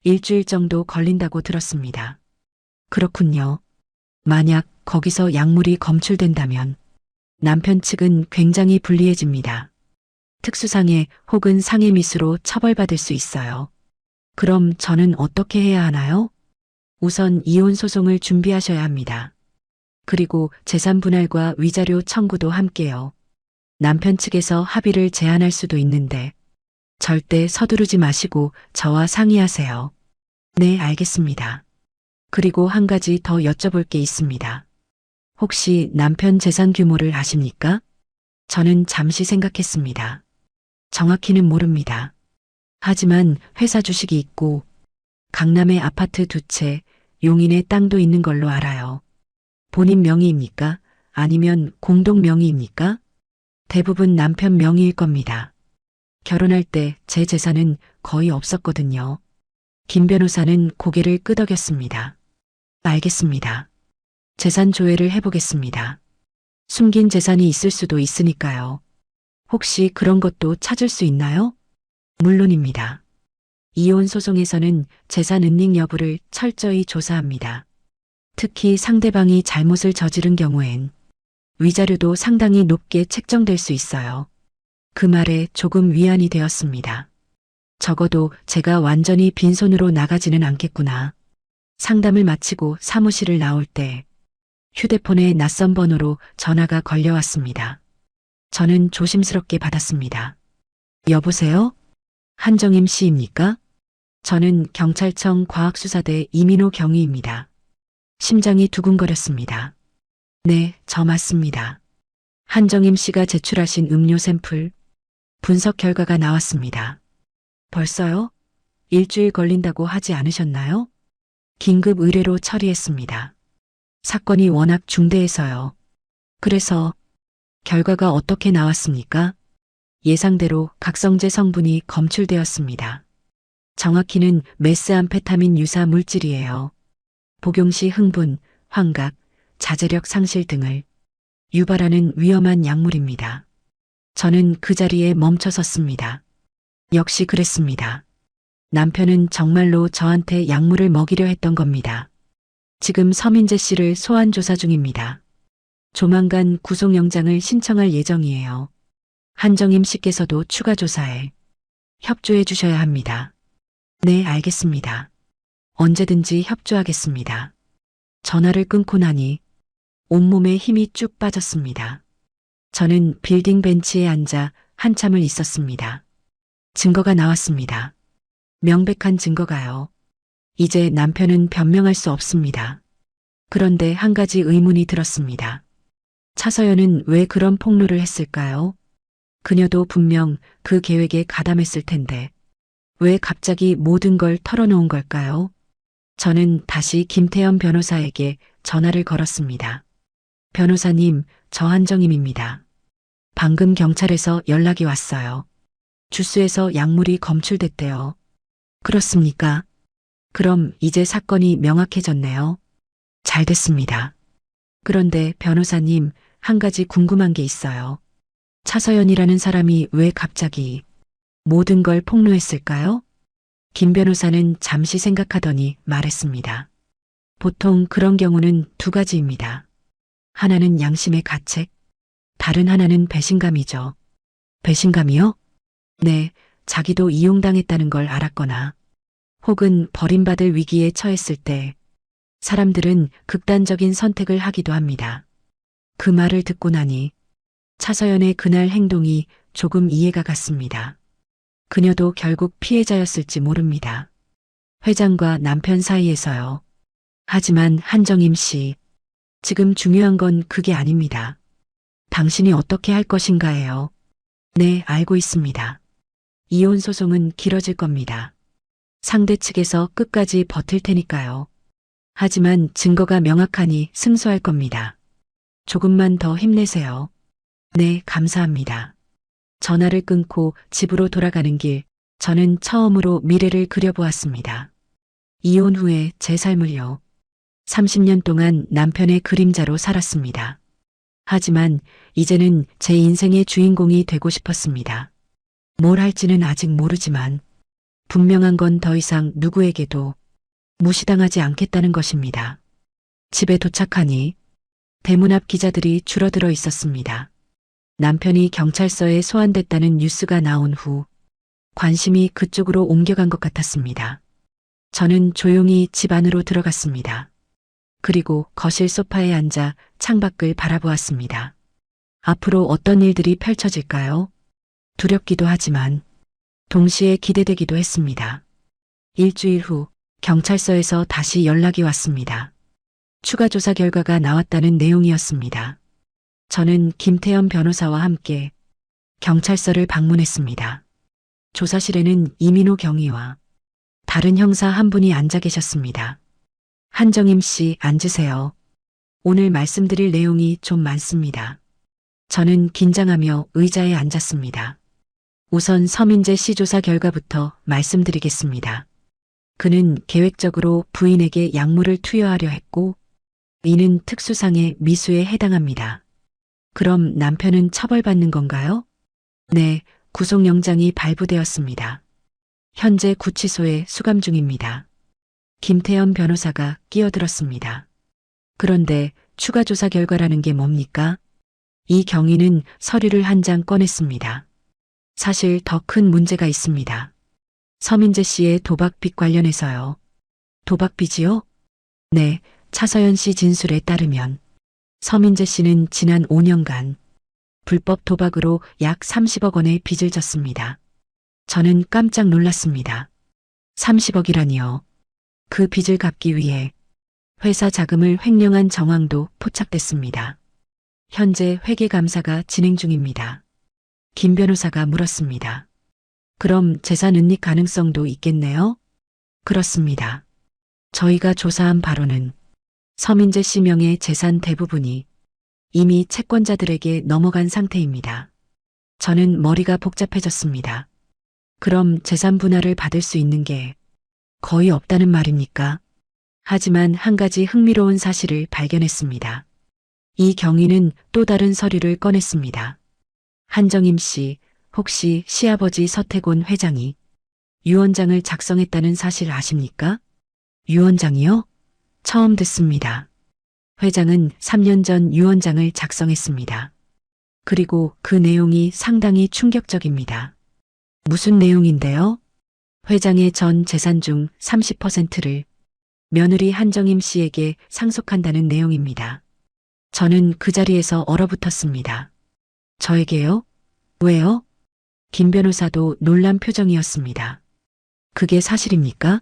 일주일 정도 걸린다고 들었습니다. 그렇군요. 만약 거기서 약물이 검출된다면 남편 측은 굉장히 불리해집니다. 특수상해 혹은 상해미수로 처벌받을 수 있어요. 그럼 저는 어떻게 해야 하나요? 우선 이혼 소송을 준비하셔야 합니다. 그리고 재산 분할과 위자료 청구도 함께요. 남편 측에서 합의를 제안할 수도 있는데 절대 서두르지 마시고 저와 상의하세요. 네, 알겠습니다. 그리고 한 가지 더 여쭤볼 게 있습니다. 혹시 남편 재산 규모를 아십니까? 저는 잠시 생각했습니다. 정확히는 모릅니다. 하지만 회사 주식이 있고 강남에 아파트 2채, 용인에 땅도 있는 걸로 알아요. 본인 명의입니까? 아니면 공동 명의입니까? 대부분 남편 명의일 겁니다. 결혼할 때 제 재산은 거의 없었거든요. 김 변호사는 고개를 끄덕였습니다. 알겠습니다. 재산 조회를 해보겠습니다. 숨긴 재산이 있을 수도 있으니까요. 혹시 그런 것도 찾을 수 있나요? 물론입니다. 이혼 소송에서는 재산 은닉 여부를 철저히 조사합니다. 특히 상대방이 잘못을 저지른 경우엔 위자료도 상당히 높게 책정될 수 있어요. 그 말에 조금 위안이 되었습니다. 적어도 제가 완전히 빈손으로 나가지는 않겠구나. 상담을 마치고 사무실을 나올 때 휴대폰에 낯선 번호로 전화가 걸려왔습니다. 저는 조심스럽게 받았습니다. 여보세요? 한정임 씨입니까? 저는 경찰청 과학수사대 이민호 경위입니다. 심장이 두근거렸습니다. 네, 저 맞습니다. 한정임 씨가 제출하신 음료 샘플 분석 결과가 나왔습니다. 벌써요? 일주일 걸린다고 하지 않으셨나요? 긴급 의뢰로 처리했습니다. 사건이 워낙 중대해서요. 그래서 결과가 어떻게 나왔습니까? 예상대로 각성제 성분이 검출되었습니다. 정확히는 메스암페타민 유사 물질이에요. 복용 시 흥분, 환각, 자제력 상실 등을 유발하는 위험한 약물입니다. 저는 그 자리에 멈춰 섰습니다. 역시 그랬습니다. 남편은 정말로 저한테 약물을 먹이려 했던 겁니다. 지금 서민재 씨를 소환 조사 중입니다. 조만간 구속영장을 신청할 예정이에요. 한정임 씨께서도 추가 조사에 협조해 주셔야 합니다. 네, 알겠습니다. 언제든지 협조하겠습니다. 전화를 끊고 나니 온몸에 힘이 쭉 빠졌습니다. 저는 빌딩 벤치에 앉아 한참을 있었습니다. 증거가 나왔습니다. 명백한 증거가요. 이제 남편은 변명할 수 없습니다. 그런데 한 가지 의문이 들었습니다. 차서연은 왜 그런 폭로를 했을까요? 그녀도 분명 그 계획에 가담했을 텐데 왜 갑자기 모든 걸 털어놓은 걸까요? 저는 다시 김태현 변호사에게 전화를 걸었습니다. 변호사님, 저 한정임입니다. 방금 경찰에서 연락이 왔어요. 주스에서 약물이 검출됐대요. 그렇습니까? 그럼 이제 사건이 명확해졌네요. 잘 됐습니다. 그런데 변호사님, 한 가지 궁금한 게 있어요. 차서연이라는 사람이 왜 갑자기 모든 걸 폭로했을까요? 김 변호사는 잠시 생각하더니 말했습니다. 보통 그런 경우는 두 가지입니다. 하나는 양심의 가책, 다른 하나는 배신감이죠. 배신감이요? 네, 자기도 이용당했다는 걸 알았거나 혹은 버림받을 위기에 처했을 때 사람들은 극단적인 선택을 하기도 합니다. 그 말을 듣고 나니 차서연의 그날 행동이 조금 이해가 갔습니다. 그녀도 결국 피해자였을지 모릅니다. 회장과 남편 사이에서요. 하지만 한정임 씨, 지금 중요한 건 그게 아닙니다. 당신이 어떻게 할 것인가예요. 네, 알고 있습니다. 이혼 소송은 길어질 겁니다. 상대 측에서 끝까지 버틸 테니까요. 하지만 증거가 명확하니 승소할 겁니다. 조금만 더 힘내세요. 네, 감사합니다. 전화를 끊고 집으로 돌아가는 길, 저는 처음으로 미래를 그려보았습니다. 이혼 후에 제 삶을요. 30년 동안 남편의 그림자로 살았습니다. 하지만 이제는 제 인생의 주인공이 되고 싶었습니다. 뭘 할지는 아직 모르지만 분명한 건 더 이상 누구에게도 무시당하지 않겠다는 것입니다. 집에 도착하니 대문 앞 기자들이 줄어들어 있었습니다. 남편이 경찰서에 소환됐다는 뉴스가 나온 후 관심이 그쪽으로 옮겨간 것 같았습니다. 저는 조용히 집 안으로 들어갔습니다. 그리고 거실 소파에 앉아 창밖을 바라보았습니다. 앞으로 어떤 일들이 펼쳐질까요? 두렵기도 하지만 동시에 기대되기도 했습니다. 일주일 후 경찰서에서 다시 연락이 왔습니다. 추가 조사 결과가 나왔다는 내용이었습니다. 저는 김태현 변호사와 함께 경찰서를 방문했습니다. 조사실에는 이민호 경위와 다른 형사 한 분이 앉아 계셨습니다. 한정임 씨, 앉으세요. 오늘 말씀드릴 내용이 좀 많습니다. 저는 긴장하며 의자에 앉았습니다. 우선 서민재 씨 조사 결과부터 말씀드리겠습니다. 그는 계획적으로 부인에게 약물을 투여하려 했고, 이는 특수상해 미수에 해당합니다. 그럼 남편은 처벌받는 건가요? 네, 구속영장이 발부되었습니다. 현재 구치소에 수감 중입니다. 김태현 변호사가 끼어들었습니다. 그런데 추가 조사 결과라는 게 뭡니까? 이 경위는 서류를 한 장 꺼냈습니다. 사실 더 큰 문제가 있습니다. 서민재 씨의 도박빚 관련해서요. 도박빚이요? 네, 차서연 씨 진술에 따르면 서민재 씨는 지난 5년간 불법 도박으로 약 30억 원의 빚을 졌습니다. 저는 깜짝 놀랐습니다. 30억이라니요. 그 빚을 갚기 위해 회사 자금을 횡령한 정황도 포착됐습니다. 현재 회계감사가 진행 중입니다. 김 변호사가 물었습니다. 그럼 재산 은닉 가능성도 있겠네요? 그렇습니다. 저희가 조사한 바로는 서민재 씨 명의 재산 대부분이 이미 채권자들에게 넘어간 상태입니다. 저는 머리가 복잡해졌습니다. 그럼 재산 분할을 받을 수 있는 게 거의 없다는 말입니까? 하지만 한 가지 흥미로운 사실을 발견했습니다. 이 경위는 또 다른 서류를 꺼냈습니다. 한정임 씨, 혹시 시아버지 서태곤 회장이 유언장을 작성했다는 사실 아십니까? 유언장이요? 처음 듣습니다. 회장은 3년 전 유언장을 작성했습니다. 그리고 그 내용이 상당히 충격적입니다. 무슨 내용인데요? 회장의 전 재산 중 30%를 며느리 한정임 씨에게 상속한다는 내용입니다. 저는 그 자리에서 얼어붙었습니다. 저에게요? 왜요? 김 변호사도 놀란 표정이었습니다. 그게 사실입니까?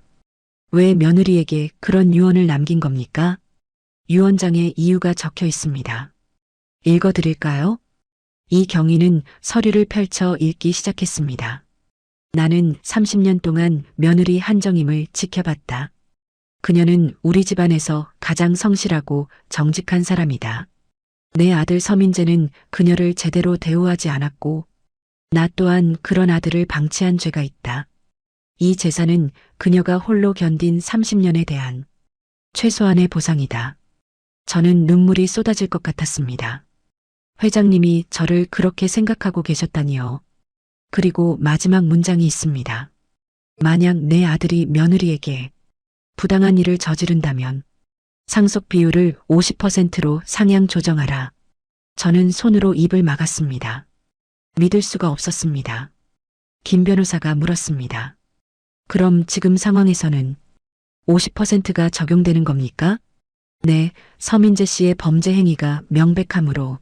왜 며느리에게 그런 유언을 남긴 겁니까? 유언장에 이유가 적혀 있습니다. 읽어드릴까요? 이 경위는 서류를 펼쳐 읽기 시작했습니다. 나는 30년 동안 며느리 한정임을 지켜봤다. 그녀는 우리 집안에서 가장 성실하고 정직한 사람이다. 내 아들 서민재는 그녀를 제대로 대우하지 않았고 나 또한 그런 아들을 방치한 죄가 있다. 이 재산은 그녀가 홀로 견딘 30년에 대한 최소한의 보상이다. 저는 눈물이 쏟아질 것 같았습니다. 회장님이 저를 그렇게 생각하고 계셨다니요. 그리고 마지막 문장이 있습니다. 만약 내 아들이 며느리에게 부당한 일을 저지른다면 상속 비율을 50%로 상향 조정하라. 저는 손으로 입을 막았습니다. 믿을 수가 없었습니다. 김 변호사가 물었습니다. 그럼 지금 상황에서는 50%가 적용되는 겁니까? 네, 서민재 씨의 범죄 행위가 명백하므로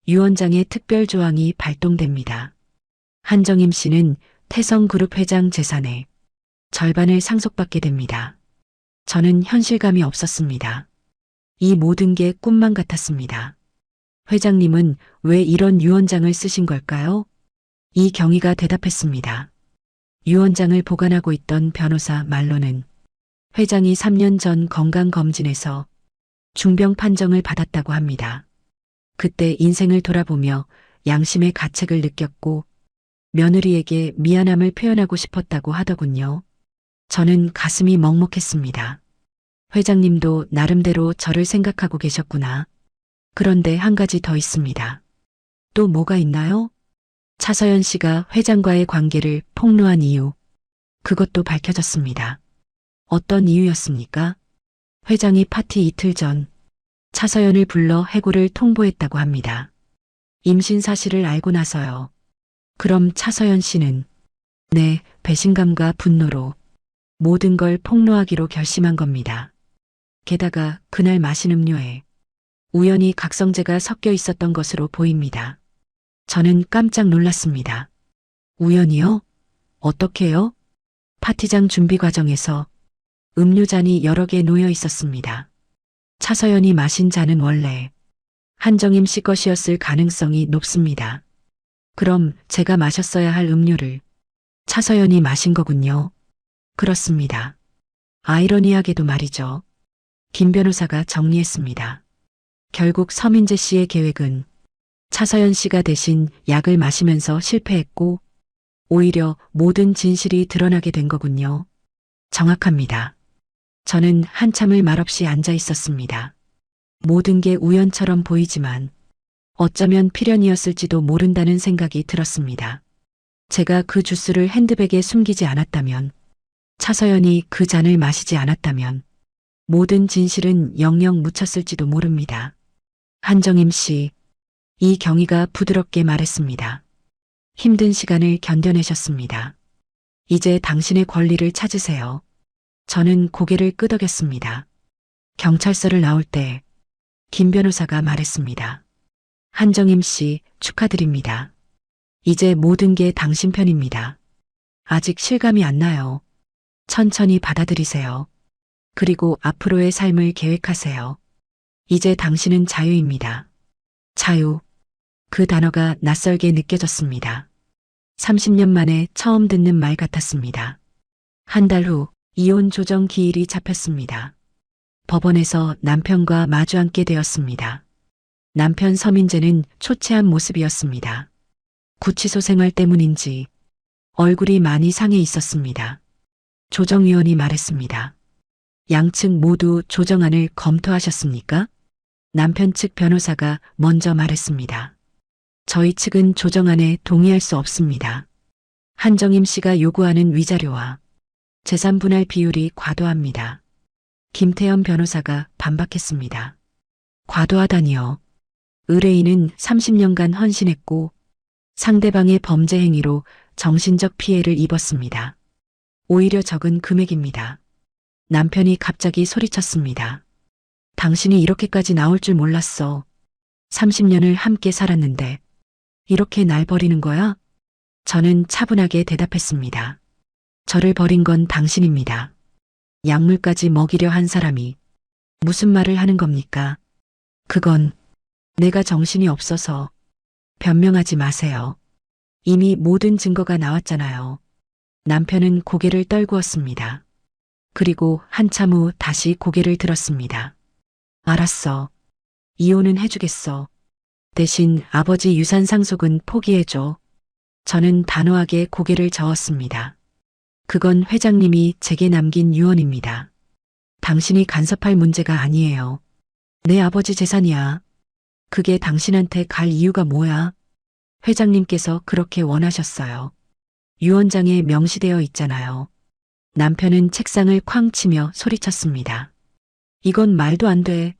유언장의 특별 조항이 발동됩니다. 한정임 씨는 태성그룹 회장 재산의 절반을 상속받게 됩니다. 저는 현실감이 없었습니다. 이 모든 게 꿈만 같았습니다. 회장님은 왜 이런 유언장을 쓰신 걸까요? 이경희가 대답했습니다. 유언장을 보관하고 있던 변호사 말로는 회장이 3년 전 건강검진에서 중병 판정을 받았다고 합니다. 그때 인생을 돌아보며 양심의 가책을 느꼈고 며느리에게 미안함을 표현하고 싶었다고 하더군요. 저는 가슴이 먹먹했습니다. 회장님도 나름대로 저를 생각하고 계셨구나. 그런데 한 가지 더 있습니다. 또 뭐가 있나요? 차서연 씨가 회장과의 관계를 폭로한 이유. 그것도 밝혀졌습니다. 어떤 이유였습니까? 회장이 파티 이틀 전 차서연을 불러 해고를 통보했다고 합니다. 임신 사실을 알고 나서요. 그럼 차서연 씨는 네, 배신감과 분노로 모든 걸 폭로하기로 결심한 겁니다. 게다가 그날 마신 음료에 우연히 각성제가 섞여 있었던 것으로 보입니다. 저는 깜짝 놀랐습니다. 우연이요? 어떻게요? 파티장 준비 과정에서 음료잔이 여러 개 놓여 있었습니다. 차서연이 마신 잔은 원래 한정임 씨 것이었을 가능성이 높습니다. 그럼 제가 마셨어야 할 음료를 차서연이 마신 거군요. 그렇습니다. 아이러니하게도 말이죠. 김 변호사가 정리했습니다. 결국 서민재 씨의 계획은 차서연 씨가 대신 약을 마시면서 실패했고 오히려 모든 진실이 드러나게 된 거군요. 정확합니다. 저는 한참을 말없이 앉아 있었습니다. 모든 게 우연처럼 보이지만 어쩌면 필연이었을지도 모른다는 생각이 들었습니다. 제가 그 주스를 핸드백에 숨기지 않았다면, 차서연이 그 잔을 마시지 않았다면 모든 진실은 영영 묻혔을지도 모릅니다. 한정임 씨, 이경희가 부드럽게 말했습니다. 힘든 시간을 견뎌내셨습니다. 이제 당신의 권리를 찾으세요. 저는 고개를 끄덕였습니다. 경찰서를 나올 때 김 변호사가 말했습니다. 한정임 씨 축하드립니다. 이제 모든 게 당신 편입니다. 아직 실감이 안 나요. 천천히 받아들이세요. 그리고 앞으로의 삶을 계획하세요. 이제 당신은 자유입니다. 자유. 그 단어가 낯설게 느껴졌습니다. 30년 만에 처음 듣는 말 같았습니다. 한 달 후 이혼 조정 기일이 잡혔습니다. 법원에서 남편과 마주 앉게 되었습니다. 남편 서민재는 초췌한 모습이었습니다. 구치소 생활 때문인지 얼굴이 많이 상해 있었습니다. 조정위원이 말했습니다. 양측 모두 조정안을 검토하셨습니까? 남편 측 변호사가 먼저 말했습니다. 저희 측은 조정안에 동의할 수 없습니다. 한정임 씨가 요구하는 위자료와 재산 분할 비율이 과도합니다. 김태현 변호사가 반박했습니다. 과도하다니요. 의뢰인은 30년간 헌신했고 상대방의 범죄 행위로 정신적 피해를 입었습니다. 오히려 적은 금액입니다. 남편이 갑자기 소리쳤습니다. 당신이 이렇게까지 나올 줄 몰랐어. 30년을 함께 살았는데 이렇게 날 버리는 거야? 저는 차분하게 대답했습니다. 저를 버린 건 당신입니다. 약물까지 먹이려 한 사람이 무슨 말을 하는 겁니까? 그건 내가 정신이 없어서. 변명하지 마세요. 이미 모든 증거가 나왔잖아요. 남편은 고개를 떨구었습니다. 그리고 한참 후 다시 고개를 들었습니다. 알았어. 이혼은 해주겠어. 대신 아버지 유산 상속은 포기해줘. 저는 단호하게 고개를 저었습니다. 그건 회장님이 제게 남긴 유언입니다. 당신이 간섭할 문제가 아니에요. 내 아버지 재산이야. 그게 당신한테 갈 이유가 뭐야? 회장님께서 그렇게 원하셨어요. 유언장에 명시되어 있잖아요. 남편은 책상을 쾅 치며 소리쳤습니다. 이건 말도 안 돼.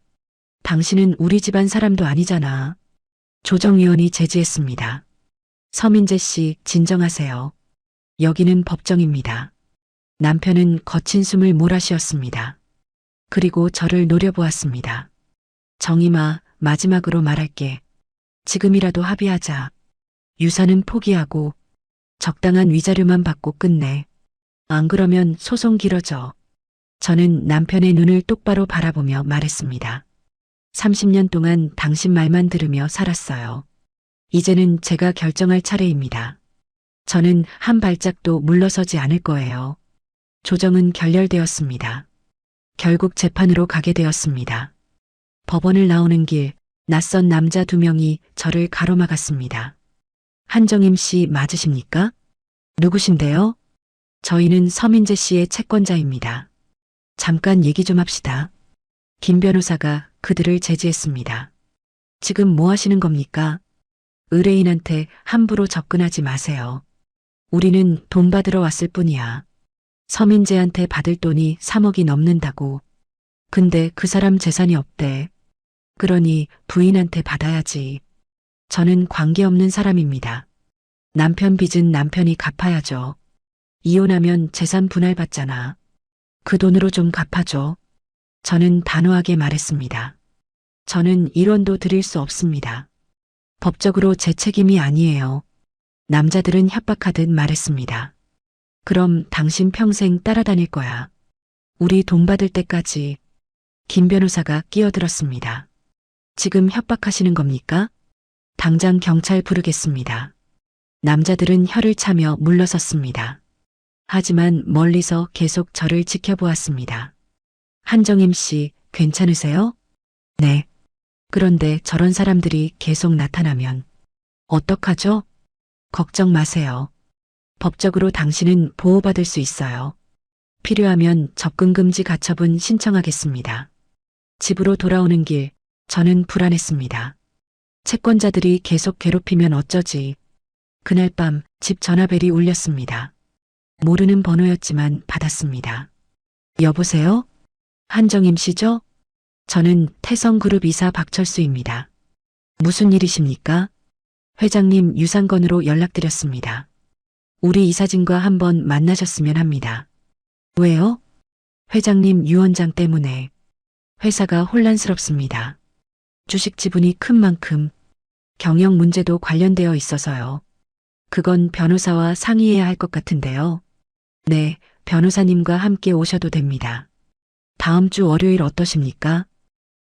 당신은 우리 집안 사람도 아니잖아. 조정위원이 제지했습니다. 서민재 씨, 진정하세요. 여기는 법정입니다. 남편은 거친 숨을 몰아쉬었습니다. 그리고 저를 노려보았습니다. 정임아, 마지막으로 말할게. 지금이라도 합의하자. 유산은 포기하고 적당한 위자료만 받고 끝내. 안 그러면 소송 길어져. 저는 남편의 눈을 똑바로 바라보며 말했습니다. 30년 동안 당신 말만 들으며 살았어요. 이제는 제가 결정할 차례입니다. 저는 한 발짝도 물러서지 않을 거예요. 조정은 결렬되었습니다. 결국 재판으로 가게 되었습니다. 법원을 나오는 길, 낯선 남자 2명이 저를 가로막았습니다. 한정임 씨 맞으십니까? 누구신데요? 저희는 서민재 씨의 채권자입니다. 잠깐 얘기 좀 합시다. 김 변호사가 그들을 제지했습니다. 지금 뭐 하시는 겁니까? 의뢰인한테 함부로 접근하지 마세요. 우리는 돈 받으러 왔을 뿐이야. 서민재한테 받을 돈이 3억이 넘는다고. 근데 그 사람 재산이 없대. 그러니 부인한테 받아야지. 저는 관계없는 사람입니다. 남편 빚은 남편이 갚아야죠. 이혼하면 재산 분할받잖아. 그 돈으로 좀 갚아줘. 저는 단호하게 말했습니다. 저는 1원도 드릴 수 없습니다. 법적으로 제 책임이 아니에요. 남자들은 협박하듯 말했습니다. 그럼 당신 평생 따라다닐 거야. 우리 돈 받을 때까지. 김 변호사가 끼어들었습니다. 지금 협박하시는 겁니까? 당장 경찰 부르겠습니다. 남자들은 혀를 차며 물러섰습니다. 하지만 멀리서 계속 저를 지켜보았습니다. 한정임 씨, 괜찮으세요? 네. 그런데 저런 사람들이 계속 나타나면 어떡하죠? 걱정 마세요. 법적으로 당신은 보호받을 수 있어요. 필요하면 접근금지 가처분 신청하겠습니다. 집으로 돌아오는 길, 저는 불안했습니다. 채권자들이 계속 괴롭히면 어쩌지. 그날 밤 집 전화벨이 울렸습니다. 모르는 번호였지만 받았습니다. 여보세요? 한정임 씨죠? 저는 태성그룹 이사 박철수입니다. 무슨 일이십니까? 회장님 유산건으로 연락드렸습니다. 우리 이사진과 한번 만나셨으면 합니다. 왜요? 회장님 유언장 때문에. 회사가 혼란스럽습니다. 주식 지분이 큰 만큼 경영 문제도 관련되어 있어서요. 그건 변호사와 상의해야 할 것 같은데요. 네, 변호사님과 함께 오셔도 됩니다. 다음 주 월요일 어떠십니까?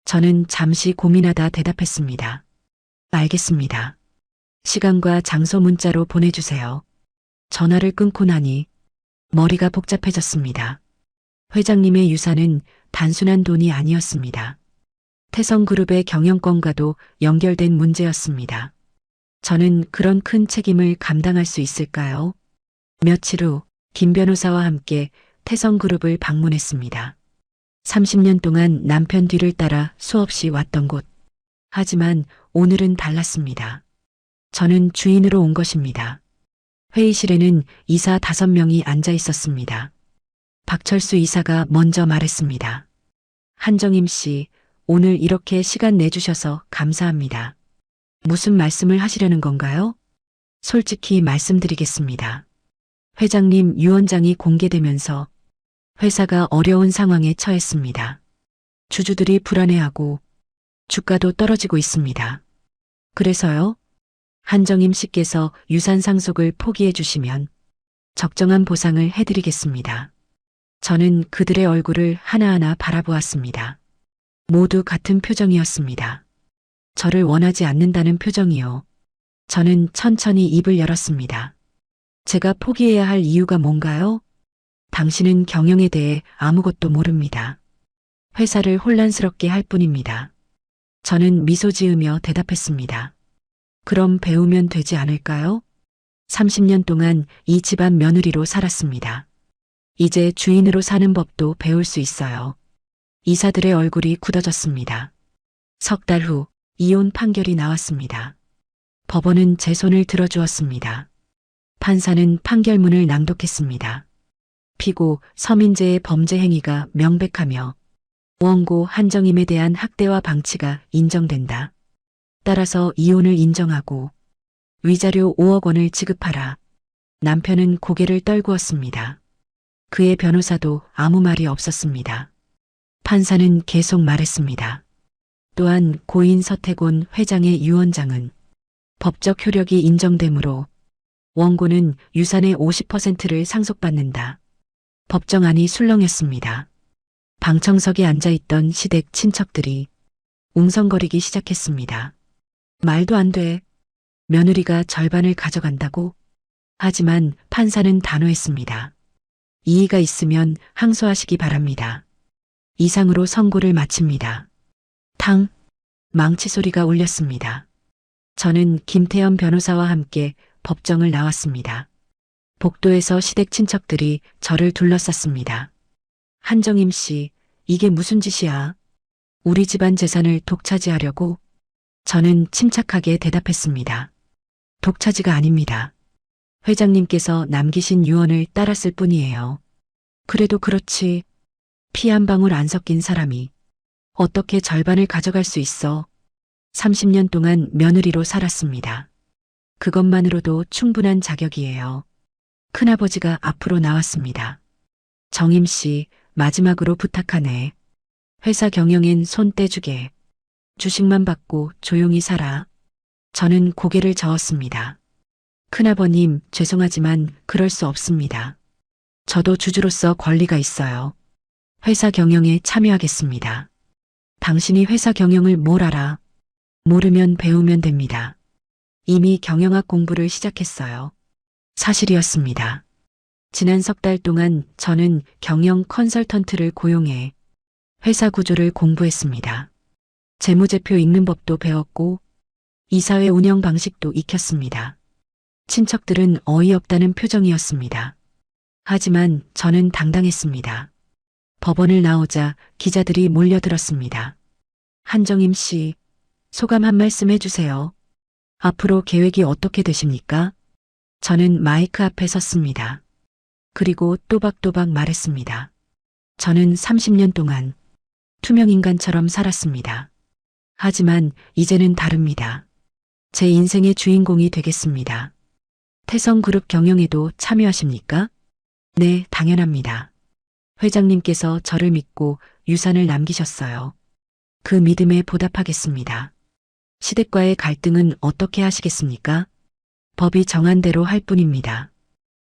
저는 잠시 고민하다 대답했습니다. 알겠습니다. 시간과 장소 문자로 보내주세요. 전화를 끊고 나니 머리가 복잡해졌습니다. 회장님의 유산은 단순한 돈이 아니었습니다. 태성그룹의 경영권과도 연결된 문제였습니다. 저는 그런 큰 책임을 감당할 수 있을까요? 며칠 후 김 변호사와 함께 태성그룹을 방문했습니다. 30년 동안 남편 뒤를 따라 수없이 왔던 곳. 하지만 오늘은 달랐습니다. 저는 주인으로 온 것입니다. 회의실에는 이사 5명이 앉아 있었습니다. 박철수 이사가 먼저 말했습니다. 한정임 씨, 오늘 이렇게 시간 내주셔서 감사합니다. 무슨 말씀을 하시려는 건가요? 솔직히 말씀드리겠습니다. 회장님 유언장이 공개되면서 회사가 어려운 상황에 처했습니다. 주주들이 불안해하고 주가도 떨어지고 있습니다. 그래서요? 한정임 씨께서 유산 상속을 포기해 주시면 적정한 보상을 해드리겠습니다. 저는 그들의 얼굴을 하나하나 바라보았습니다. 모두 같은 표정이었습니다. 저를 원하지 않는다는 표정이요. 저는 천천히 입을 열었습니다. 제가 포기해야 할 이유가 뭔가요? 당신은 경영에 대해 아무것도 모릅니다. 회사를 혼란스럽게 할 뿐입니다. 저는 미소 지으며 대답했습니다. 그럼 배우면 되지 않을까요? 30년 동안 이 집안 며느리로 살았습니다. 이제 주인으로 사는 법도 배울 수 있어요. 이사들의 얼굴이 굳어졌습니다. 석 달 후 이혼 판결이 나왔습니다. 법원은 제 손을 들어주었습니다. 판사는 판결문을 낭독했습니다. 피고 서민재의 범죄 행위가 명백하며 원고 한정임에 대한 학대와 방치가 인정된다. 따라서 이혼을 인정하고 위자료 5억 원을 지급하라. 남편은 고개를 떨구었습니다. 그의 변호사도 아무 말이 없었습니다. 판사는 계속 말했습니다. 또한 고인 서태곤 회장의 유언장은 법적 효력이 인정되므로 원고는 유산의 50%를 상속받는다. 법정안이 술렁였습니다. 방청석에 앉아있던 시댁 친척들이 웅성거리기 시작했습니다. 말도 안 돼. 며느리가 절반을 가져간다고? 하지만 판사는 단호했습니다. 이의가 있으면 항소하시기 바랍니다. 이상으로 선고를 마칩니다. 탕! 망치 소리가 울렸습니다. 저는 김태현 변호사와 함께 법정을 나왔습니다. 복도에서 시댁 친척들이 저를 둘러쌌습니다. 한정임 씨, 이게 무슨 짓이야? 우리 집안 재산을 독차지하려고? 저는 침착하게 대답했습니다. 독차지가 아닙니다. 회장님께서 남기신 유언을 따랐을 뿐이에요. 그래도 그렇지. 피 한 방울 안 섞인 사람이 어떻게 절반을 가져갈 수 있어? 30년 동안 며느리로 살았습니다. 그것만으로도 충분한 자격이에요. 큰아버지가 앞으로 나왔습니다. 정임 씨, 마지막으로 부탁하네. 회사 경영엔 손 떼주게. 주식만 받고 조용히 살아. 저는 고개를 저었습니다. 큰아버님, 죄송하지만 그럴 수 없습니다. 저도 주주로서 권리가 있어요. 회사 경영에 참여하겠습니다. 당신이 회사 경영을 뭘 알아? 모르면 배우면 됩니다. 이미 경영학 공부를 시작했어요. 사실이었습니다. 지난 석 달 동안 저는 경영 컨설턴트를 고용해 회사 구조를 공부했습니다. 재무제표 읽는 법도 배웠고 이사회 운영 방식도 익혔습니다. 친척들은 어이없다는 표정이었습니다. 하지만 저는 당당했습니다. 법원을 나오자 기자들이 몰려들었습니다. 한정임 씨, 소감 한 말씀 해주세요. 앞으로 계획이 어떻게 되십니까? 저는 마이크 앞에 섰습니다. 그리고 또박또박 말했습니다. 저는 30년 동안 투명인간처럼 살았습니다. 하지만 이제는 다릅니다. 제 인생의 주인공이 되겠습니다. 태성그룹 경영에도 참여하십니까? 네, 당연합니다. 회장님께서 저를 믿고 유산을 남기셨어요. 그 믿음에 보답하겠습니다. 시댁과의 갈등은 어떻게 하시겠습니까? 법이 정한 대로 할 뿐입니다.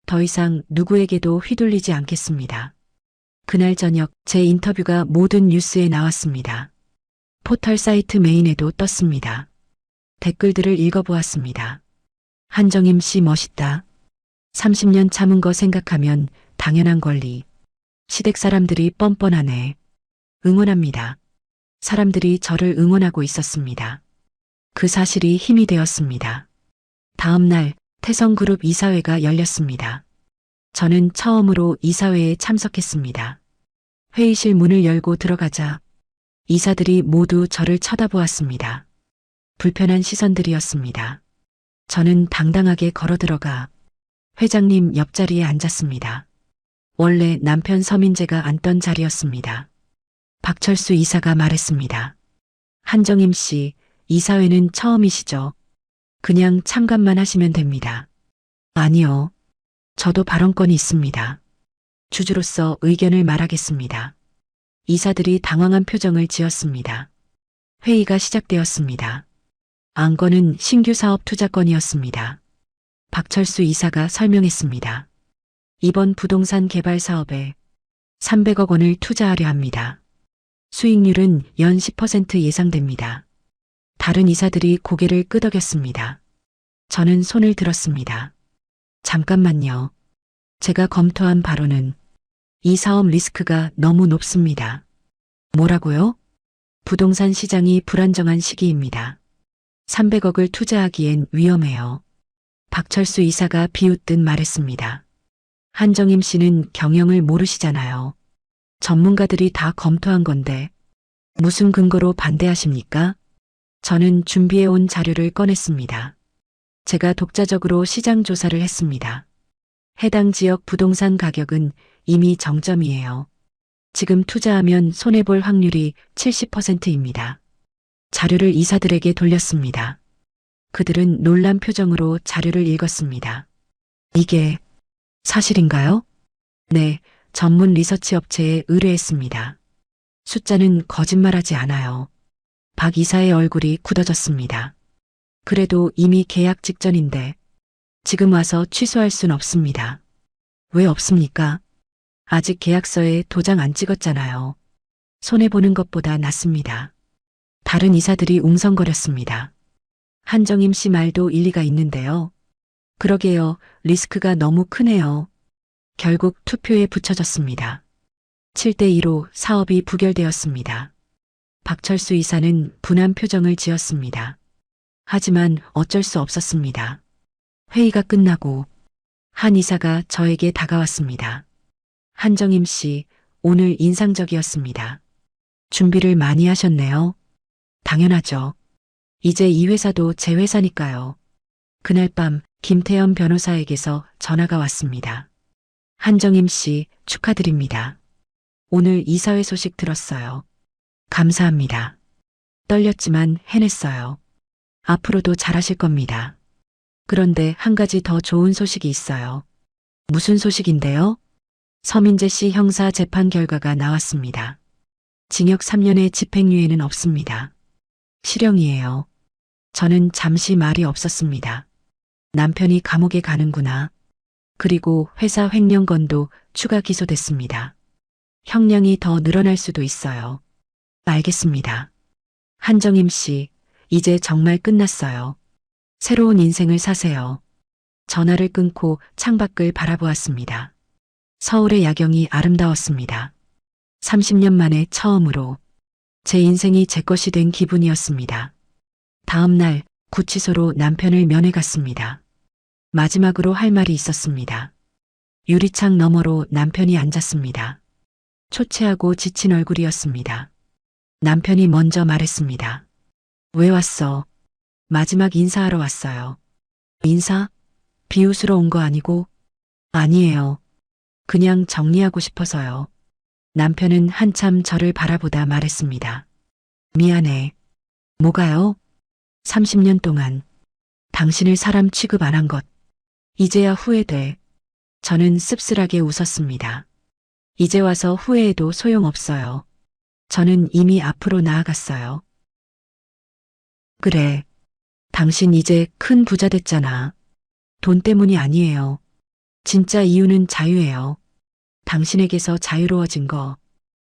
더 이상 누구에게도 휘둘리지 않겠습니다. 그날 저녁 제 인터뷰가 모든 뉴스에 나왔습니다. 포털 사이트 메인에도 떴습니다. 댓글들을 읽어보았습니다. 한정임 씨 멋있다. 30년 참은 거 생각하면 당연한 권리. 시댁 사람들이 뻔뻔하네. 응원합니다. 사람들이 저를 응원하고 있었습니다. 그 사실이 힘이 되었습니다. 다음 날 태성그룹 이사회가 열렸습니다. 저는 처음으로 이사회에 참석했습니다. 회의실 문을 열고 들어가자 이사들이 모두 저를 쳐다보았습니다. 불편한 시선들이었습니다. 저는 당당하게 걸어 들어가 회장님 옆자리에 앉았습니다. 원래 남편 서민재가 앉던 자리였습니다. 박철수 이사가 말했습니다. 한정임 씨, 이사회는 처음이시죠? 그냥 참관만 하시면 됩니다. 아니요. 저도 발언권이 있습니다. 주주로서 의견을 말하겠습니다. 이사들이 당황한 표정을 지었습니다. 회의가 시작되었습니다. 안건은 신규 사업 투자건이었습니다. 박철수 이사가 설명했습니다. 이번 부동산 개발 사업에 300억 원을 투자하려 합니다. 수익률은 연 10% 예상됩니다. 다른 이사들이 고개를 끄덕였습니다. 저는 손을 들었습니다. 잠깐만요. 제가 검토한 바로는 이 사업 리스크가 너무 높습니다. 뭐라고요? 부동산 시장이 불안정한 시기입니다. 300억을 투자하기엔 위험해요. 박철수 이사가 비웃듯 말했습니다. 한정임 씨는 경영을 모르시잖아요. 전문가들이 다 검토한 건데 무슨 근거로 반대하십니까? 저는 준비해온 자료를 꺼냈습니다. 제가 독자적으로 시장 조사를 했습니다. 해당 지역 부동산 가격은 이미 정점이에요. 지금 투자하면 손해볼 확률이 70%입니다. 자료를 이사들에게 돌렸습니다. 그들은 놀란 표정으로 자료를 읽었습니다. 이게 사실인가요? 네, 전문 리서치 업체에 의뢰했습니다. 숫자는 거짓말하지 않아요. 박 이사의 얼굴이 굳어졌습니다. 그래도 이미 계약 직전인데 지금 와서 취소할 순 없습니다. 왜 없습니까? 아직 계약서에 도장 안 찍었잖아요. 손해보는 것보다 낫습니다. 다른 이사들이 웅성거렸습니다. 한정임 씨 말도 일리가 있는데요. 그러게요. 리스크가 너무 크네요. 결국 투표에 붙여졌습니다. 7대2로 사업이 부결되었습니다. 박철수 이사는 분한 표정을 지었습니다. 하지만 어쩔 수 없었습니다. 회의가 끝나고 한 이사가 저에게 다가왔습니다. 한정임 씨, 오늘 인상적이었습니다. 준비를 많이 하셨네요. 당연하죠. 이제 이 회사도 제 회사니까요. 그날 밤 김태현 변호사에게서 전화가 왔습니다. 한정임 씨, 축하드립니다. 오늘 이사회 소식 들었어요. 감사합니다. 떨렸지만 해냈어요. 앞으로도 잘하실 겁니다. 그런데 한 가지 더 좋은 소식이 있어요. 무슨 소식인데요? 서민재 씨 형사 재판 결과가 나왔습니다. 징역 3년의 집행유예는 없습니다. 실형이에요. 저는 잠시 말이 없었습니다. 남편이 감옥에 가는구나. 그리고 회사 횡령건도 추가 기소됐습니다. 형량이 더 늘어날 수도 있어요. 알겠습니다. 한정임 씨, 이제 정말 끝났어요. 새로운 인생을 사세요. 전화를 끊고 창밖을 바라보았습니다. 서울의 야경이 아름다웠습니다. 30년 만에 처음으로 제 인생이 제 것이 된 기분이었습니다. 다음 날 구치소로 남편을 면회 갔습니다. 마지막으로 할 말이 있었습니다. 유리창 너머로 남편이 앉았습니다. 초췌하고 지친 얼굴이었습니다. 남편이 먼저 말했습니다. 왜 왔어? 마지막 인사하러 왔어요. 인사? 비웃으러 온 거 아니고? 아니에요. 그냥 정리하고 싶어서요. 남편은 한참 저를 바라보다 말했습니다. 미안해. 뭐가요? 30년 동안 당신을 사람 취급 안 한 것. 이제야 후회돼. 저는 씁쓸하게 웃었습니다. 이제 와서 후회해도 소용없어요. 저는 이미 앞으로 나아갔어요. 그래. 당신 이제 큰 부자 됐잖아. 돈 때문이 아니에요. 진짜 이유는 자유예요. 당신에게서 자유로워진 거.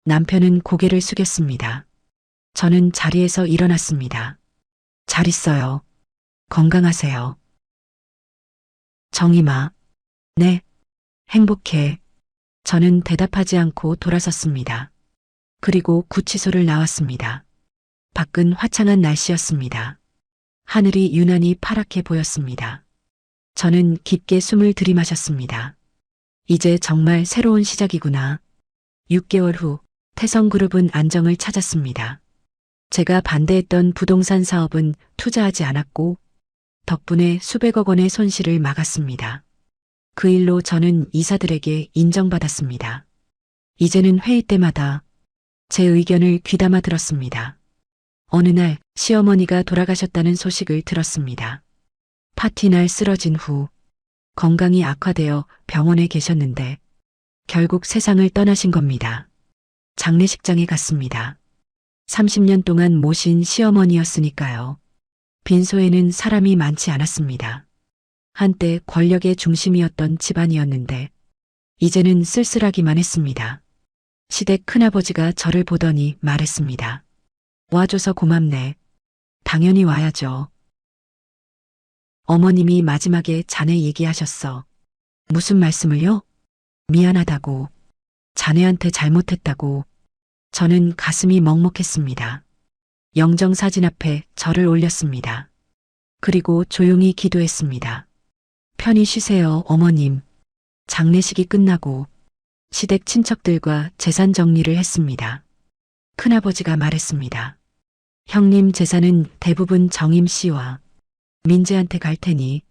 남편은 고개를 숙였습니다. 저는 자리에서 일어났습니다. 잘 있어요. 건강하세요. 정임아. 네. 행복해. 저는 대답하지 않고 돌아섰습니다. 그리고 구치소를 나왔습니다. 밖은 화창한 날씨였습니다. 하늘이 유난히 파랗게 보였습니다. 저는 깊게 숨을 들이마셨습니다. 이제 정말 새로운 시작이구나. 6개월 후 태성그룹은 안정을 찾았습니다. 제가 반대했던 부동산 사업은 투자하지 않았고 덕분에 수백억 원의 손실을 막았습니다. 그 일로 저는 이사들에게 인정받았습니다. 이제는 회의 때마다 제 의견을 귀담아 들었습니다. 어느 날 시어머니가 돌아가셨다는 소식을 들었습니다. 파티날 쓰러진 후 건강이 악화되어 병원에 계셨는데 결국 세상을 떠나신 겁니다. 장례식장에 갔습니다. 30년 동안 모신 시어머니였으니까요. 빈소에는 사람이 많지 않았습니다. 한때 권력의 중심이었던 집안이었는데 이제는 쓸쓸하기만 했습니다. 시댁 큰아버지가 저를 보더니 말했습니다. 와줘서 고맙네. 당연히 와야죠. 어머님이 마지막에 자네 얘기하셨어. 무슨 말씀을요? 미안하다고. 자네한테 잘못했다고. 저는 가슴이 먹먹했습니다. 영정사진 앞에 저를 올렸습니다. 그리고 조용히 기도했습니다. 편히 쉬세요, 어머님. 장례식이 끝나고 시댁 친척들과 재산 정리를 했습니다. 큰아버지가 말했습니다. 형님 재산은 대부분 정임 씨와 민재한테 갈 테니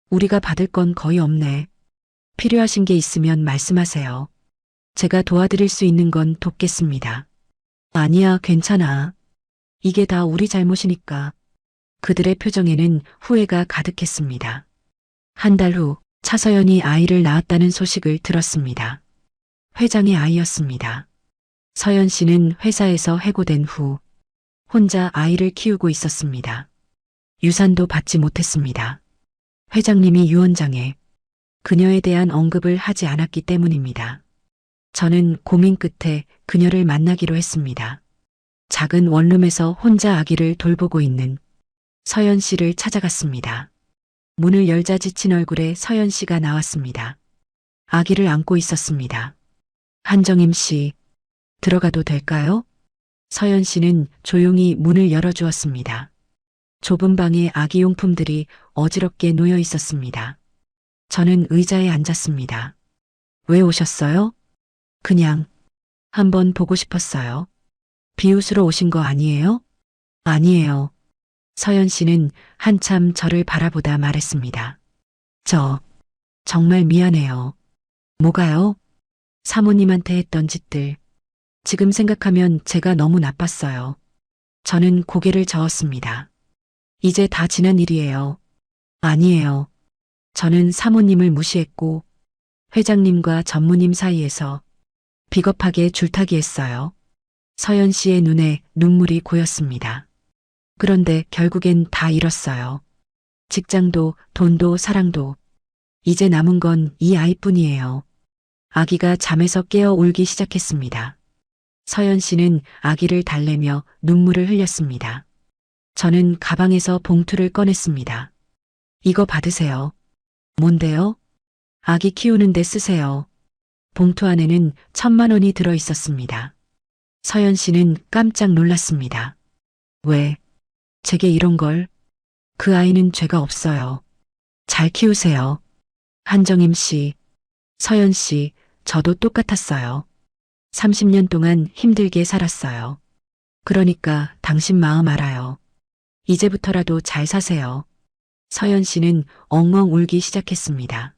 우리가 받을 건 거의 없네. 필요하신 게 있으면 말씀하세요. 제가 도와드릴 수 있는 건 돕겠습니다. 아니야, 괜찮아. 이게 다 우리 잘못이니까. 그들의 표정에는 후회가 가득했습니다. 한 달 후 차서연이 아이를 낳았다는 소식을 들었습니다. 회장의 아이였습니다. 서연 씨는 회사에서 해고된 후 혼자 아이를 키우고 있었습니다. 유산도 받지 못했습니다. 회장님이 유언장에 그녀에 대한 언급을 하지 않았기 때문입니다. 저는 고민 끝에 그녀를 만나기로 했습니다. 작은 원룸에서 혼자 아기를 돌보고 있는 서연 씨를 찾아갔습니다. 문을 열자 지친 얼굴에 서연 씨가 나왔습니다. 아기를 안고 있었습니다. 한정임 씨, 들어가도 될까요? 서연 씨는 조용히 문을 열어주었습니다. 좁은 방에 아기 용품들이 어지럽게 놓여 있었습니다. 저는 의자에 앉았습니다. 왜 오셨어요? 그냥 한번 보고 싶었어요. 비웃으러 오신 거 아니에요? 아니에요. 서연 씨는 한참 저를 바라보다 말했습니다. 저 정말 미안해요. 뭐가요? 사모님한테 했던 짓들. 지금 생각하면 제가 너무 나빴어요. 저는 고개를 저었습니다. 이제 다 지난 일이에요. 아니에요. 저는 사모님을 무시했고 회장님과 전무님 사이에서 비겁하게 줄타기 했어요. 서연 씨의 눈에 눈물이 고였습니다. 그런데 결국엔 다 잃었어요. 직장도, 돈도, 사랑도. 이제 남은 건 이 아이뿐이에요. 아기가 잠에서 깨어 울기 시작했습니다. 서연 씨는 아기를 달래며 눈물을 흘렸습니다. 저는 가방에서 봉투를 꺼냈습니다. 이거 받으세요. 뭔데요? 아기 키우는데 쓰세요. 봉투 안에는 1,000만 원이 들어 있었습니다. 서연 씨는 깜짝 놀랐습니다. 왜? 제게 이런 걸? 그 아이는 죄가 없어요. 잘 키우세요. 한정임 씨, 서연 씨, 저도 똑같았어요. 30년 동안 힘들게 살았어요. 그러니까 당신 마음 알아요. 이제부터라도 잘 사세요. 서연 씨는 엉엉 울기 시작했습니다.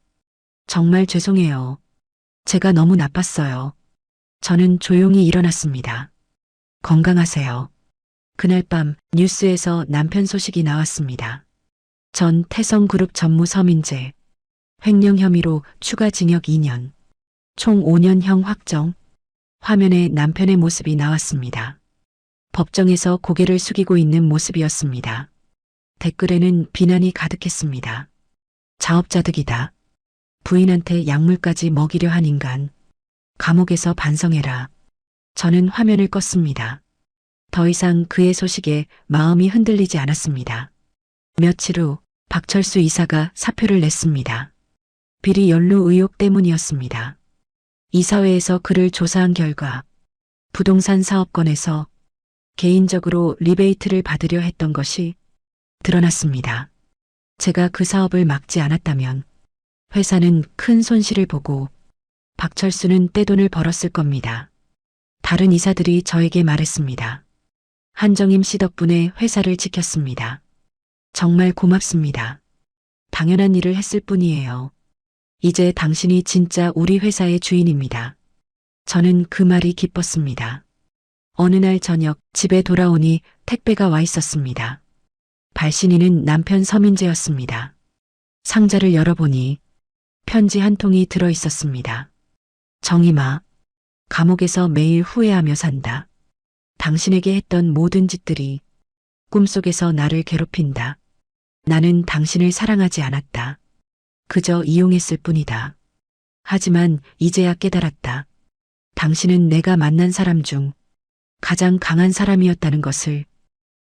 정말 죄송해요. 제가 너무 나빴어요. 저는 조용히 일어났습니다. 건강하세요. 그날 밤 뉴스에서 남편 소식이 나왔습니다. 전 태성그룹 전무 서민재, 횡령 혐의로 추가 징역 2년, 총 5년형 확정. 화면에 남편의 모습이 나왔습니다. 법정에서 고개를 숙이고 있는 모습이었습니다. 댓글에는 비난이 가득했습니다. 자업자득이다. 부인한테 약물까지 먹이려 한 인간. 감옥에서 반성해라. 저는 화면을 껐습니다. 더 이상 그의 소식에 마음이 흔들리지 않았습니다. 며칠 후 박철수 이사가 사표를 냈습니다. 비리 연루 의혹 때문이었습니다. 이사회에서 그를 조사한 결과 부동산 사업권에서 개인적으로 리베이트를 받으려 했던 것이 드러났습니다. 제가 그 사업을 막지 않았다면 회사는 큰 손실을 보고 박철수는 떼돈을 벌었을 겁니다. 다른 이사들이 저에게 말했습니다. 한정임 씨 덕분에 회사를 지켰습니다. 정말 고맙습니다. 당연한 일을 했을 뿐이에요. 이제 당신이 진짜 우리 회사의 주인입니다. 저는 그 말이 기뻤습니다. 어느 날 저녁 집에 돌아오니 택배가 와 있었습니다. 발신인은 남편 서민재였습니다. 상자를 열어보니 편지 한 통이 들어 있었습니다. 정임아, 감옥에서 매일 후회하며 산다. 당신에게 했던 모든 짓들이 꿈속에서 나를 괴롭힌다. 나는 당신을 사랑하지 않았다. 그저 이용했을 뿐이다. 하지만 이제야 깨달았다. 당신은 내가 만난 사람 중 가장 강한 사람이었다는 것을.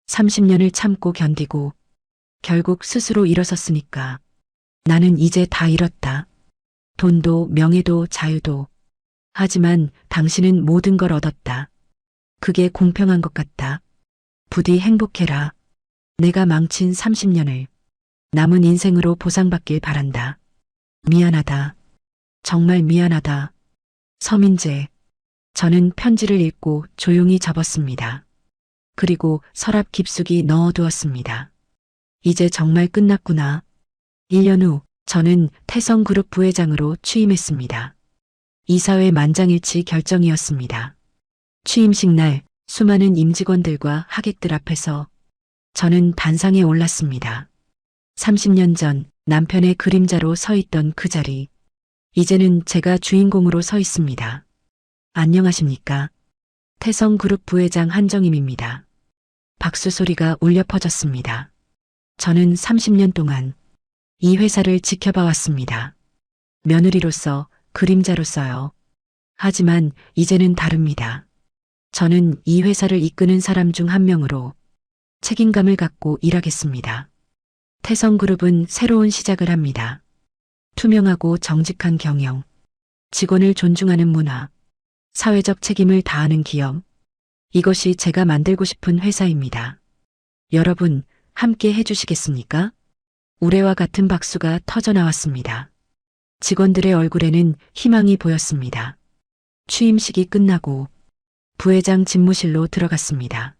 30년을 참고 견디고 결국 스스로 일어섰으니까 나는 이제 다 잃었다. 돈도 명예도 자유도. 하지만 당신은 모든 걸 얻었다. 그게 공평한 것 같다. 부디 행복해라. 내가 망친 30년을 남은 인생으로 보상받길 바란다. 미안하다. 정말 미안하다. 서민재. 저는 편지를 읽고 조용히 접었습니다. 그리고 서랍 깊숙이 넣어두었습니다. 이제 정말 끝났구나. 1년 후 저는 태성그룹 부회장으로 취임했습니다. 이사회 만장일치 결정이었습니다. 취임식 날 수많은 임직원들과 하객들 앞에서 저는 단상에 올랐습니다. 30년 전 남편의 그림자로 서 있던 그 자리. 이제는 제가 주인공으로 서 있습니다. 안녕하십니까. 태성그룹 부회장 한정임입니다. 박수 소리가 울려 퍼졌습니다. 저는 30년 동안 이 회사를 지켜봐 왔습니다. 며느리로서, 그림자로서요. 하지만 이제는 다릅니다. 저는 이 회사를 이끄는 사람 중 한 명으로 책임감을 갖고 일하겠습니다. 태성그룹은 새로운 시작을 합니다. 투명하고 정직한 경영, 직원을 존중하는 문화, 사회적 책임을 다하는 기업. 이것이 제가 만들고 싶은 회사입니다. 여러분, 함께 해주시겠습니까? 우레와 같은 박수가 터져 나왔습니다. 직원들의 얼굴에는 희망이 보였습니다. 취임식이 끝나고 부회장 집무실로 들어갔습니다.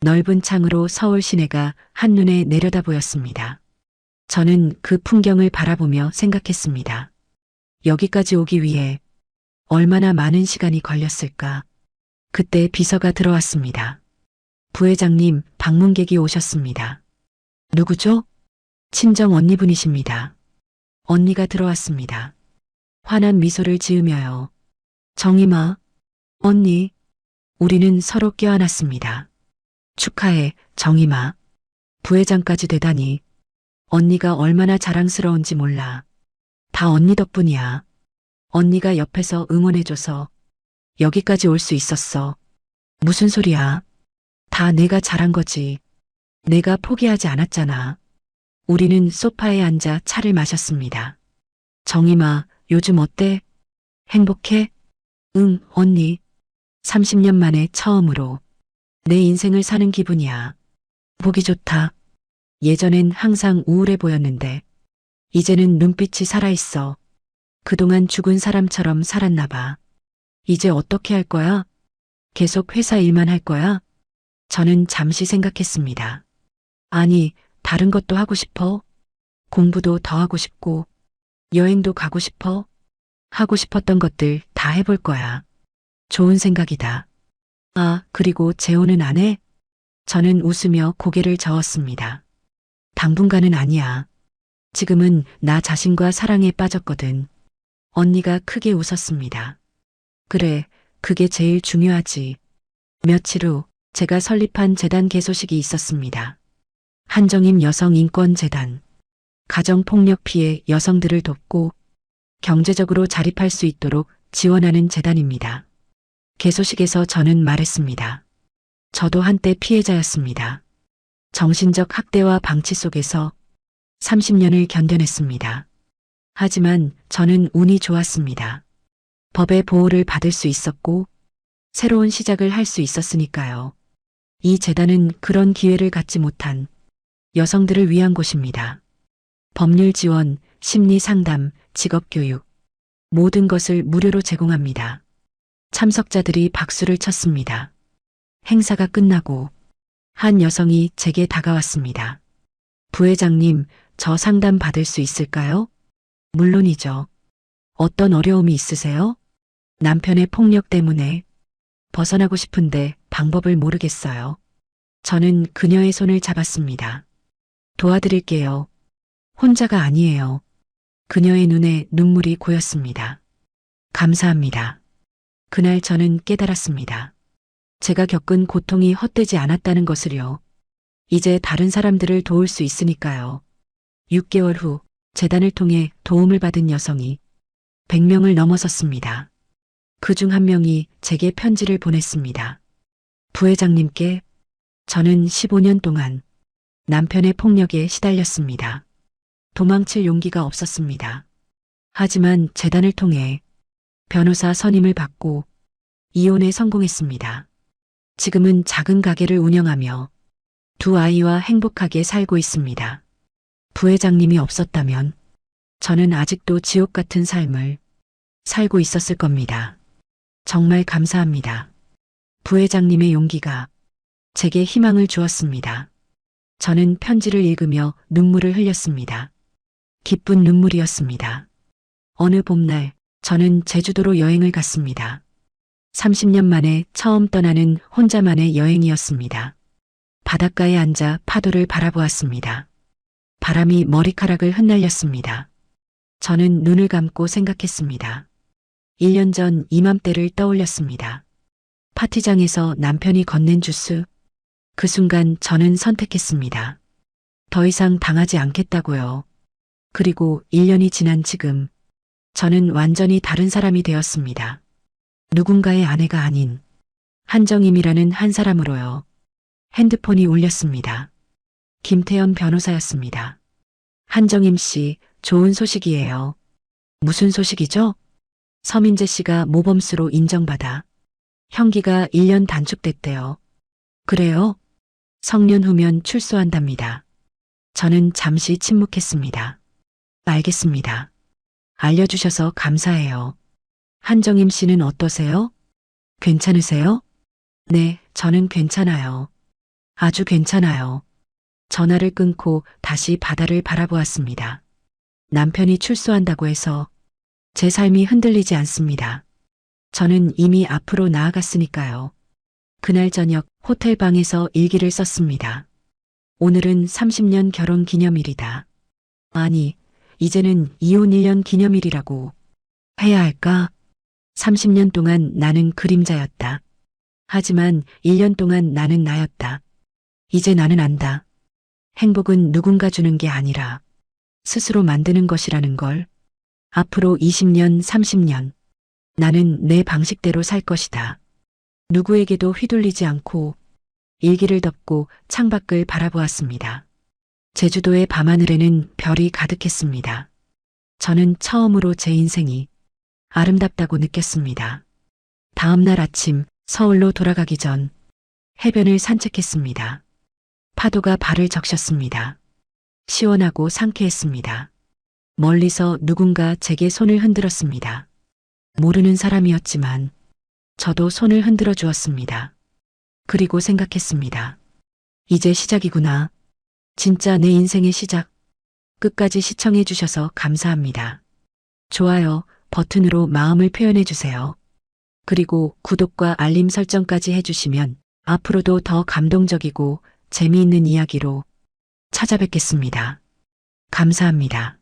넓은 창으로 서울 시내가 한눈에 내려다 보였습니다. 저는 그 풍경을 바라보며 생각했습니다. 여기까지 오기 위해 얼마나 많은 시간이 걸렸을까? 그때 비서가 들어왔습니다. 부회장님, 방문객이 오셨습니다. 누구죠? 친정 언니분이십니다. 언니가 들어왔습니다. 환한 미소를 지으며요. 정임아, 언니. 우리는 서로 껴안았습니다. 축하해, 정임아. 부회장까지 되다니. 언니가 얼마나 자랑스러운지 몰라. 다 언니 덕분이야. 언니가 옆에서 응원해줘서 여기까지 올 수 있었어. 무슨 소리야? 다 내가 잘한 거지. 내가 포기하지 않았잖아. 우리는 소파에 앉아 차를 마셨습니다. 정임아, 요즘 어때? 행복해? 응, 언니. 30년 만에 처음으로 내 인생을 사는 기분이야. 보기 좋다. 예전엔 항상 우울해 보였는데 이제는 눈빛이 살아있어. 그동안 죽은 사람처럼 살았나 봐. 이제 어떻게 할 거야? 계속 회사 일만 할 거야? 저는 잠시 생각했습니다. 아니, 다른 것도 하고 싶어. 공부도 더 하고 싶고, 여행도 가고 싶어. 하고 싶었던 것들 다 해볼 거야. 좋은 생각이다. 아, 그리고 재혼은 안 해? 저는 웃으며 고개를 저었습니다. 당분간은 아니야. 지금은 나 자신과 사랑에 빠졌거든. 언니가 크게 웃었습니다. 그래, 그게 제일 중요하지. 며칠 후 제가 설립한 재단 개소식이 있었습니다. 한정임 여성인권재단. 가정폭력 피해 여성들을 돕고 경제적으로 자립할 수 있도록 지원하는 재단입니다. 개소식에서 저는 말했습니다. 저도 한때 피해자였습니다. 정신적 학대와 방치 속에서 30년을 견뎌냈습니다. 하지만 저는 운이 좋았습니다. 법의 보호를 받을 수 있었고 새로운 시작을 할 수 있었으니까요. 이 재단은 그런 기회를 갖지 못한 여성들을 위한 곳입니다. 법률 지원, 심리 상담, 직업 교육, 모든 것을 무료로 제공합니다. 참석자들이 박수를 쳤습니다. 행사가 끝나고 한 여성이 제게 다가왔습니다. 부회장님, 저 상담 받을 수 있을까요? 물론이죠. 어떤 어려움이 있으세요? 남편의 폭력 때문에 벗어나고 싶은데 방법을 모르겠어요. 저는 그녀의 손을 잡았습니다. 도와드릴게요. 혼자가 아니에요. 그녀의 눈에 눈물이 고였습니다. 감사합니다. 그날 저는 깨달았습니다. 제가 겪은 고통이 헛되지 않았다는 것을요. 이제 다른 사람들을 도울 수 있으니까요. 6개월 후 재단을 통해 도움을 받은 여성이 100명을 넘어섰습니다. 그중 한 명이 제게 편지를 보냈습니다. 부회장님께 저는 15년 동안 남편의 폭력에 시달렸습니다. 도망칠 용기가 없었습니다. 하지만 재단을 통해 변호사 선임을 받고 이혼에 성공했습니다. 지금은 작은 가게를 운영하며 두 아이와 행복하게 살고 있습니다. 부회장님이 없었다면 저는 아직도 지옥 같은 삶을 살고 있었을 겁니다. 정말 감사합니다. 부회장님의 용기가 제게 희망을 주었습니다. 저는 편지를 읽으며 눈물을 흘렸습니다. 기쁜 눈물이었습니다. 어느 봄날 저는 제주도로 여행을 갔습니다. 30년 만에 처음 떠나는 혼자만의 여행이었습니다. 바닷가에 앉아 파도를 바라보았습니다. 바람이 머리카락을 흩날렸습니다. 저는 눈을 감고 생각했습니다. 1년 전 이맘때를 떠올렸습니다. 파티장에서 남편이 건넨 주스. 그 순간 저는 선택했습니다. 더 이상 당하지 않겠다고요. 그리고 1년이 지난 지금 저는 완전히 다른 사람이 되었습니다. 누군가의 아내가 아닌 한정임이라는 한 사람으로요. 핸드폰이 울렸습니다. 김태현 변호사였습니다. 한정임 씨, 좋은 소식이에요. 무슨 소식이죠? 서민재 씨가 모범수로 인정받아 형기가 1년 단축됐대요. 그래요? 성년 후면 출소한답니다. 저는 잠시 침묵했습니다. 알겠습니다. 알려주셔서 감사해요. 한정임 씨는 어떠세요? 괜찮으세요? 네, 저는 괜찮아요. 아주 괜찮아요. 전화를 끊고 다시 바다를 바라보았습니다. 남편이 출소한다고 해서 제 삶이 흔들리지 않습니다. 저는 이미 앞으로 나아갔으니까요. 그날 저녁 호텔 방에서 일기를 썼습니다. 오늘은 30년 결혼 기념일이다. 아니, 이제는 이혼 1년 기념일이라고 해야 할까? 30년 동안 나는 그림자였다. 하지만 1년 동안 나는 나였다. 이제 나는 안다. 행복은 누군가 주는 게 아니라 스스로 만드는 것이라는 걸. 앞으로 20년, 30년. 나는 내 방식대로 살 것이다. 누구에게도 휘둘리지 않고 일기를 덮고 창밖을 바라보았습니다. 제주도의 밤하늘에는 별이 가득했습니다. 저는 처음으로 제 인생이 아름답다고 느꼈습니다. 다음 날 아침 서울로 돌아가기 전 해변을 산책했습니다. 파도가 발을 적셨습니다. 시원하고 상쾌했습니다. 멀리서 누군가 제게 손을 흔들었습니다. 모르는 사람이었지만 저도 손을 흔들어 주었습니다. 그리고 생각했습니다. 이제 시작이구나. 진짜 내 인생의 시작. 끝까지 시청해 주셔서 감사합니다. 좋아요 버튼으로 마음을 표현해 주세요. 그리고 구독과 알림 설정까지 해주시면 앞으로도 더 감동적이고 재미있는 이야기로 찾아뵙겠습니다. 감사합니다.